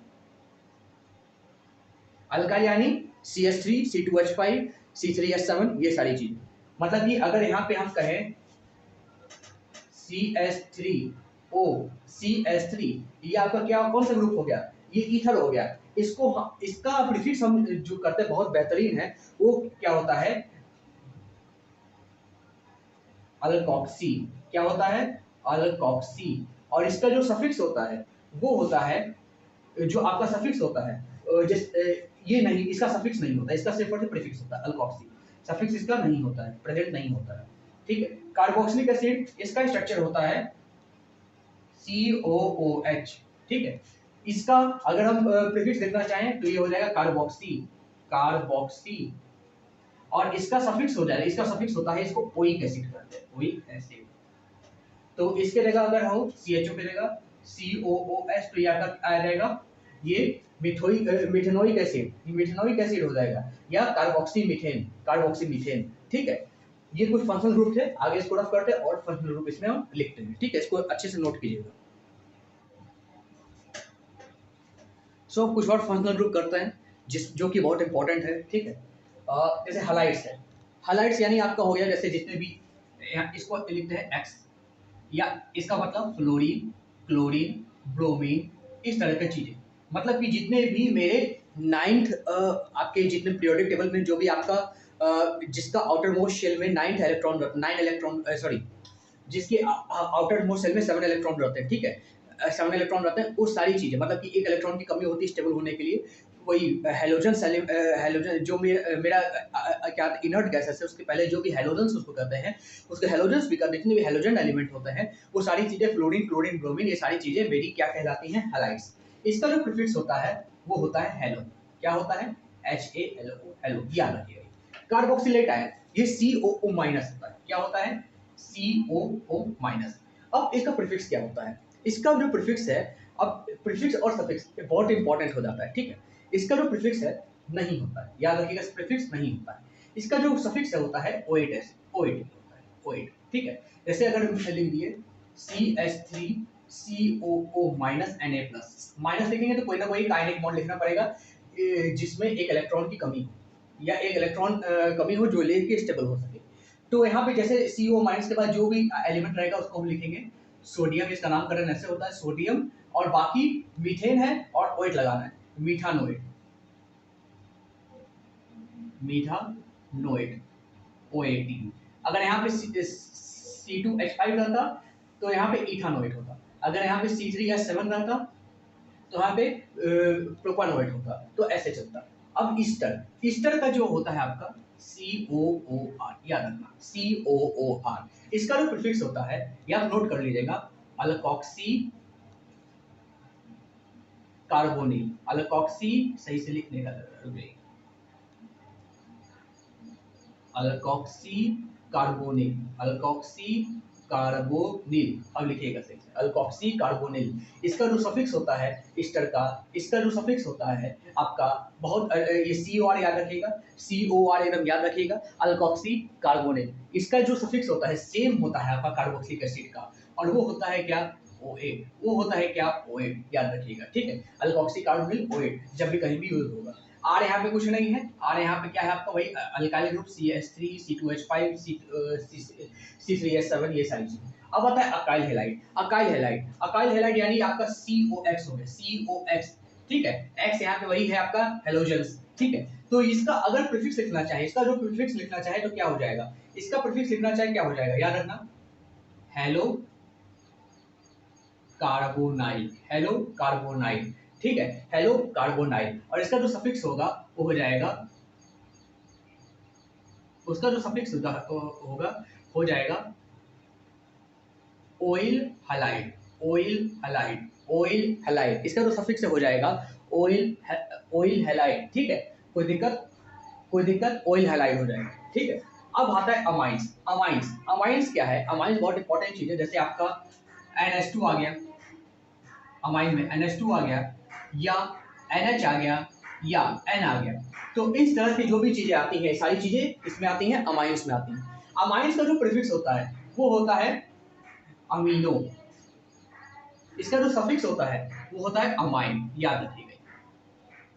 अल्काइल यानी CH3 C2H5 C3H7, ये सारी चीजें। मतलब कि अगर यहाँ पे हम कहें CH3O CH3, ये आपका क्या, कौन सा ग्रुप हो गया, ये ईथर हो गया। इसको इसका प्रीफिक्स हम जो करते हैं बहुत बेहतरीन है, वो क्या होता है, अल्कोक्सी। क्या होता है, अल्कोक्सी। और इसका जो सफिक्स होता है वो होता है, जो आपका सफिक्स होता है ये नहीं, इसका सफिक्स नहीं होता, इसका सिर्फ और सिर्फ प्रीफिक्स होता है, अल्कोक्सी। सफिक्स इसका नहीं होता है, प्रेजेंट नहीं होता है, ठीक है। कार्बोक्सिलिक एसिड, इसका स्ट्रक्चर होता है COOH, ठीक है। इसका अगर हम प्रीफिक्स लिखना चाहें तो ये हो जाएगा कार्बोक्सी, और इसका सफिक्स हो जाएगा, इसका सफिक्स होता है, इसको ओइक एसिड कहते हैं, ओइक एसिड। तो इसके जगह अगर हो CHO पे जगह COOH, तो ये आपका आ जाएगा ये मिथेनोइक एसिड हो जाएगा, या कार्बोक्सी मीथेन, ठीक है। ये कुछ फंक्शनल ग्रुप थे, आगे इसको रफ करते हैं और फंक्शनल ग्रुप इसमें हम लिखते हैं, ठीक है, इसको अच्छे से नोट कीजिएगा। सो कुछ और फंक्शनल ग्रुप करते हैं जो कि बहुत इंपॉर्टेंट है, ठीक है। जैसे हलाइड्स है, हलाइड्स यानी आपका हो गया, जैसे जितने भी इसको लिखते हैं X, या इसका मतलब फ्लोरीन, क्लोरीन, ब्रोमीन, इस तरह की चीजें। मतलब कि जितने भी मेरे 9th आपके जितने पीरियोडिक टेबल में जो भी आपका जिसका आउटर मोस्ट शेल में 9 इलेक्ट्रॉन सॉरी, जिसके आउटर मोस्ट शेल में 7 इलेक्ट्रॉन रहते हैं, ठीक है, 7 इलेक्ट्रॉन रहते हैं, वो सारी चीजें, मतलब कि एक इलेक्ट्रॉन की कमी होती है स्टेबल होने के लिए, वही हेलोजन जो मेरा क्या इनर्ट गैसेस है, उसके पहले जो भी हेलोजन्स उसको कहते हैं, उसके हेलोजन्स भी कहते हैं, जितने भी हेलोजन एलिमेंट होते हैं, वो सारी चीजें फ्लोरीन, क्लोरीन, ब्रोमीन, ये सारी चीजें मेरी क्या कहलाती हैं, हैलाइड्स। इसका जो प्रीफिक्स होता है वो होता है हेलो, क्या होता है, HALO, हेलो, याद रखिएगा। कार्बोक्सिलेट आयन, ये COO माइनस होता है, क्या होता है, COO माइनस। अब इसका प्रीफिक्स क्या होता है, इसका जो प्रीफिक्स है, अब प्रीफिक्स और सफिक्स बहुत इंपॉर्टेंट हो जाता है, ठीक है। इसका जो प्रीफिक्स है नहीं होता है, याद रखिएगा, प्रीफिक्स नहीं होता है। इसका जो सफिक्स है होता है OH होता है, OH, ठीक है। जैसे अगर हम लिख दिए CH3 COO minus Na plus. Minus लिखेंगे तो कोई ना कोई काइनेटिक बॉन्ड लिखना पड़ेगा जिसमें एक इलेक्ट्रॉन की कमी हो या एक इलेक्ट्रॉन कमी हो जो लेके स्टेबल हो सके। तो यहाँ पे जैसे CO माइनस के बाद जो भी एलिमेंट रहेगा उसको हम लिखेंगे सोडियम। इसका नामकरण ऐसे होता है सोडियम, और बाकी मीथेन है और ओएट लगाना है, मीथानोएट, मीथानोएट OAT। अगर यहाँ पे C2H5 रहता तो यहाँ पे इथानोएट होता, अगर यहाँ पे C3H7 रहता तो यहाँ पे प्रोपानोएट होता, तो ऐसे चलता। अब ईस्टर, ईस्टर का जो होता है आपका COOR, याद रखना COOR। इसका जो प्रीफिक्स होता है या नोट कर लीजिएगा, अल्कोक्सी कार्बोनिल, अल्कोक्सी सही से लिखने का अल्कोक्सी कार्बोनिल, अल्कोक्सी कार्बोनिल, अब लिखिएगा सही से, अल्कोक्सी कार्बोनिल। इसका जो सफिक्स होता है ईस्टर का, इसका जो सफिक्स होता है आपका बहुत ये COR याद रखिएगा, COR एकदम याद रखिएगा, अल्कोक्सी कार्बोनिल। इसका जो सफिक्स होता है सेम होता है आपका कार्बोक्सिलिक एसिड का, और वो होता है क्या OA, वो होता है क्या OA, याद रखिएगा, ठीक है। अल्कोक्सी कार्बोनिल OA जब भी कहीं भी यूज होगा। आर यहाँ पे कुछ नहीं है, आर यहाँ पे क्या है आपका वही alkyl group CH3 C2H5 C3H7 ये सारी चीजें। अब आता है अकाइल हैलाइड, अकाइल हैलाइड, अकाइल हैलाइड यानी आपका COX हो गया, COX, ठीक है। X यहाँ पे वही है आपका हेलोजन्स, ठीक है। तो इसका अगर प्रीफिक्स लिखना चाहे, इसका जो प्रीफिक्स लिखना चाहे तो क्या हो जाएगा, इसका प्रीफिक्स लिखना चाहे क्या हो जाएगा, याद रखना हेलो कार्बोनाइल, हेलो कार्बोनाइल, ठीक है, हेलो कार्बोनाइल। और इसका जो सफिक्स होगा वो हो जाएगा, उसका जो सफिक्स होगा हो जाएगा oil halide, oil halide, oil halide. इसका जो सफिक्स हो जाएगा ऑयल, ऑयल हैलाइड, ठीक है। कोई दिक्कत, ऑयल हैलाइड हो जाएगा, ठीक है। अब आता है अमाइंस, अमाइंस, अमाइंस क्या है, अमाइंस बहुत इंपॉर्टेंट चीज है। जैसे आपका NH2 आ गया, अमाइन में NH2 आ गया या NH आ गया या N आ गया, तो इस तरह की जो भी चीजें आती हैं सारी चीजें इसमें आती हैं, अमाइंस में आती हैं। अमाइंस का जो प्रीफिक्स होता है वो होता है अमीनो, इसका जो सफिक्स होता है वो होता है अमाइन, याद रखिएगा।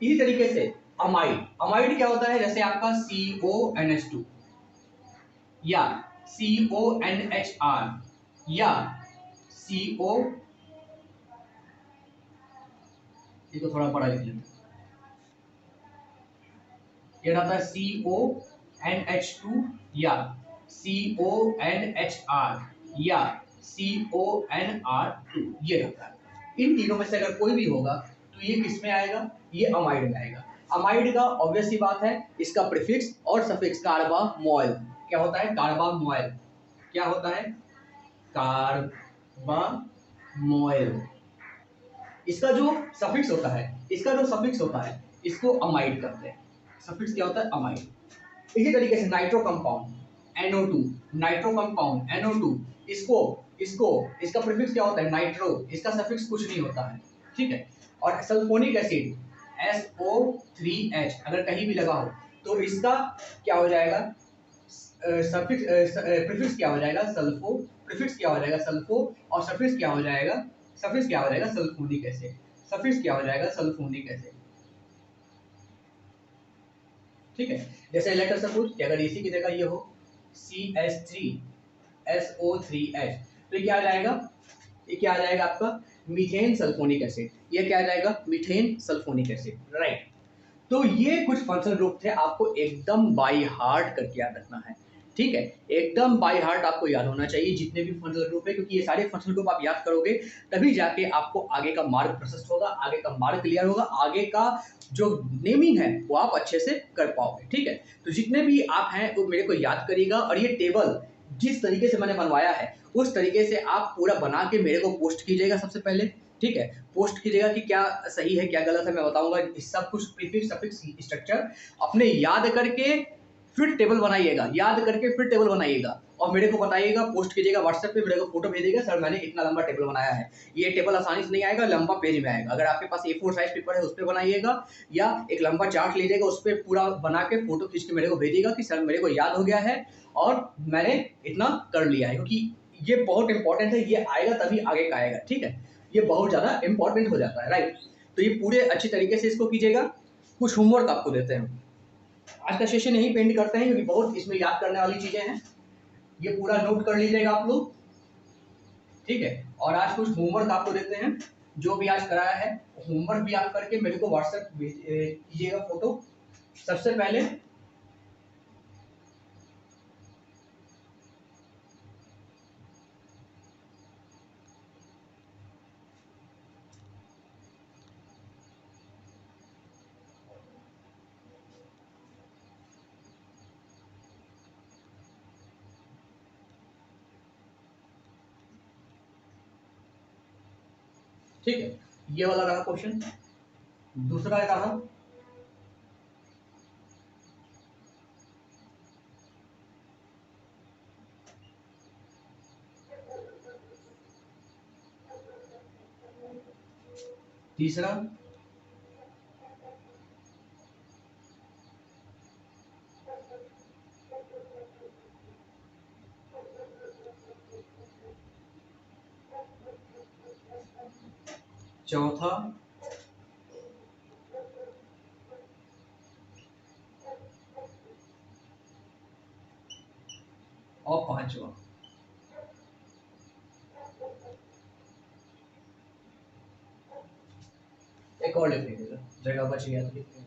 इसी तरीके से अमाइड, अमाइड क्या होता है, जैसे आपका CONH2 या CONHR या CO, इसको थोड़ा बड़ा लिख लेते हैं, ये रहता है CONH2 या CONHR या CONR2, ये रहता है। इन तीनों में से अगर कोई भी होगा तो ये किस में आएगा, ये अमाइड में आएगा। अमाइड का ऑब्वियस सी बात है, इसका प्रीफिक्स और सफिक्स कार्बामोइल क्या होता है, कार्बामोइल क्या होता है, कार्बामोइल। इसका जो सफिक्स होता है, इसका जो सफिक्स होता है इसको अमाइड करते हैं, सफिक्स क्या होता है अमाइड। इसी तरीके से nitro compound NO2, nitro compound NO2, इसका प्रीफिक्स क्या होता है नाइट्रो, इसका सफिक्स कुछ नहीं होता है, ठीक है। और सल्फोनिक एसिड SO3H अगर कहीं भी लगा हो तो इसका क्या हो जाएगा, सफिक्स प्रीफिक्स क्या हो जाएगा सल्फो, प्रीफिक्स क्या हो जाएगा सल्फो, और सफिक्स क्या हो जाएगा, सफिक्स क्या हो जाएगा सल्फोनिक एसिड, सफिक्स क्या हो जाएगा सल्फोनिक एसिड, ठीक है। जैसे लेटर सपोज कि अगर इसी की जगह ये हो CH3SO3H तो ये क्या आ जाएगा, ये क्या आ जाएगा आपका मीथेन सल्फोनिक एसिड, ये क्या आ जाएगा मीथेन सल्फोनिक एसिड, राइट। तो ये कुछ फंक्शनल ग्रुप थे, आपको एकदम बाय हार्ट करके याद रखना है, ठीक है। एकदम बाय हार्ट आपको याद होना चाहिए जितने भी फंक्शनल ग्रुप है, क्योंकि ये सारे फंक्शनल ग्रुप आप याद करोगे तभी जाके आपको आगे का मार्ग प्रशस्त होगा, आगे का मार्ग क्लियर होगा, आगे का जो नेमिंग है वो आप अच्छे से कर पाओगे, ठीक है। तो जितने भी आप हैं वो मेरे को याद करिएगा, और ये टेबल जिस तरीके से मैंने बनवाया है उस तरीके से आप पूरा बना के मेरे को पोस्ट कीजिएगा सबसे पहले, ठीक है। पोस्ट कीजिएगा कि क्या सही है क्या गलत है, मैं बताऊंगा। इस सब कुछ प्रीफिक्स सफिक्स स्ट्रक्चर अपने याद करके फिर टेबल बनाइएगा, याद करके फिर टेबल बनाइएगा और मेरे को बताइएगा, पोस्ट कीजिएगा व्हाट्सएप पे, मेरे को फोटो भेजिएगा, सर मैंने इतना लंबा टेबल बनाया है। ये टेबल आसानी से नहीं आएगा, लंबा पेज में आएगा। अगर आपके पास A4 साइज पेपर है उस पर बनाइएगा, या एक लंबा चार्ट लीजिएगा उस पर पूरा बना के फोटो खींच के मेरे को भेजिएगा कि सर मेरे को याद हो गया है और मैंने इतना कर लिया है। क्योंकि ये बहुत इंपॉर्टेंट है, ये आएगा तभी आगे का आएगा, ठीक है, ये बहुत ज़्यादा इंपॉर्टेंट हो जाता है, राइट। तो ये पूरे अच्छी तरीके से इसको कीजिएगा। कुछ होमवर्क आपको देते हैं, आज का सेशन यही पेंड करते हैं क्योंकि बहुत इसमें याद करने वाली चीज़ें हैं, ये पूरा नोट कर लीजिएगा आप लोग, ठीक है। और आज कुछ होमवर्क आपको देते हैं, जो भी आज कराया है होमवर्क भी आप करके मेरे को व्हाट्सएप कीजिएगा फोटो। सबसे पहले ठीक है, ये वाला रहा क्वेश्चन। दूसरा रहा तीसरा, चौथा, और पांचवा। एक और लिख लीजिएगा, जगह बच गया तो लिख लीजिए।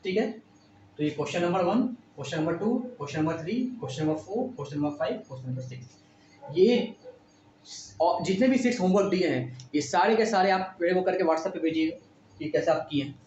ठीक है, तो ये question number 1, question number 2, question number 3, question number 4, question number 5, question number 6, ये और जितने भी 6 होमवर्क दिए हैं ये सारे के सारे आप मेरे को करके व्हाट्सएप पे भेजिएगा कि कैसे आप किए हैं।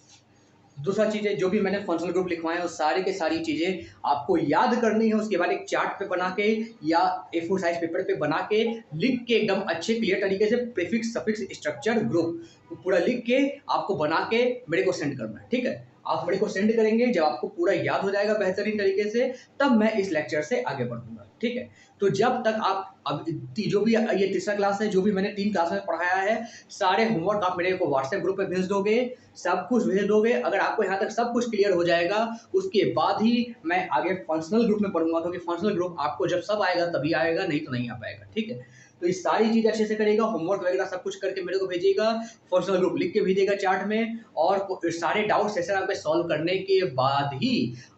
दूसरा चीज़ है, जो भी मैंने फंक्शनल ग्रुप लिखवाए हैं वो सारी के सारी चीज़ें आपको याद करनी है, उसके बाद एक चार्ट पे बना के या A4 साइज पेपर पे बना के लिख के एकदम अच्छे क्लियर तरीके से प्रीफिक्स सफिक्स स्ट्रक्चर ग्रुप पूरा लिख के आपको बना के मेरे को सेंड करना है, ठीक है। आप मेरे को सेंड करेंगे, जब आपको पूरा याद हो जाएगा बेहतरीन तरीके से तब मैं इस लेक्चर से आगे बढ़ूंगा, ठीक है। तो जब तक आप अब जो भी ये तीसरा क्लास है, जो भी मैंने 3 क्लास में पढ़ाया है, सारे होमवर्क आप मेरे को व्हाट्सएप ग्रुप पे भेज दोगे, सब कुछ भेज दोगे। अगर आपको यहाँ तक सब कुछ क्लियर हो जाएगा उसके बाद ही मैं आगे फंक्शनल ग्रुप में पढ़ूंगा, क्योंकि फंक्शनल ग्रुप आपको जब सब आएगा तभी आएगा, नहीं तो नहीं आ पाएगा, ठीक है। तो ये सारी चीज़ अच्छे से करेगा, होमवर्क वगैरह सब कुछ करके मेरे को भेजिएगा, फंक्शनल ग्रुप लिख के भेजिएगा चार्ट में, और सारे डाउट सेशन आपके सॉल्व करने के बाद ही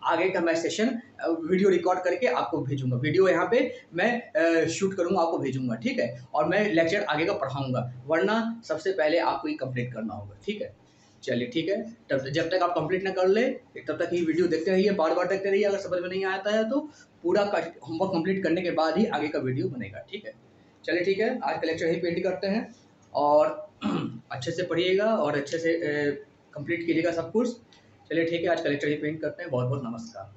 आगे का मैं सेशन वीडियो रिकॉर्ड करके आपको भेजूंगा, वीडियो यहाँ पे मैं शूट करूंगा, आपको भेजूंगा, ठीक है। और मैं लेक्चर आगे का पढ़ाऊंगा, वरना सबसे पहले आपको ये कंप्लीट करना होगा, ठीक है। चलिए ठीक है, तब जब तक आप कंप्लीट ना कर ले तब तक ही वीडियो देखते रहिए, बार बार देखते रहिए। अगर समझ में नहीं आता है तो पूरा होमवर्क कंप्लीट करने के बाद ही आगे का वीडियो बनेगा, ठीक है। चलिए ठीक है, आज का लेक्चर यही पेंट करते हैं, और अच्छे से पढ़िएगा और अच्छे से कंप्लीट कीजिएगा सब कुछ। चलिए ठीक है, आज का लेक्चर यही पेंट करते हैं। बहुत बहुत नमस्कार।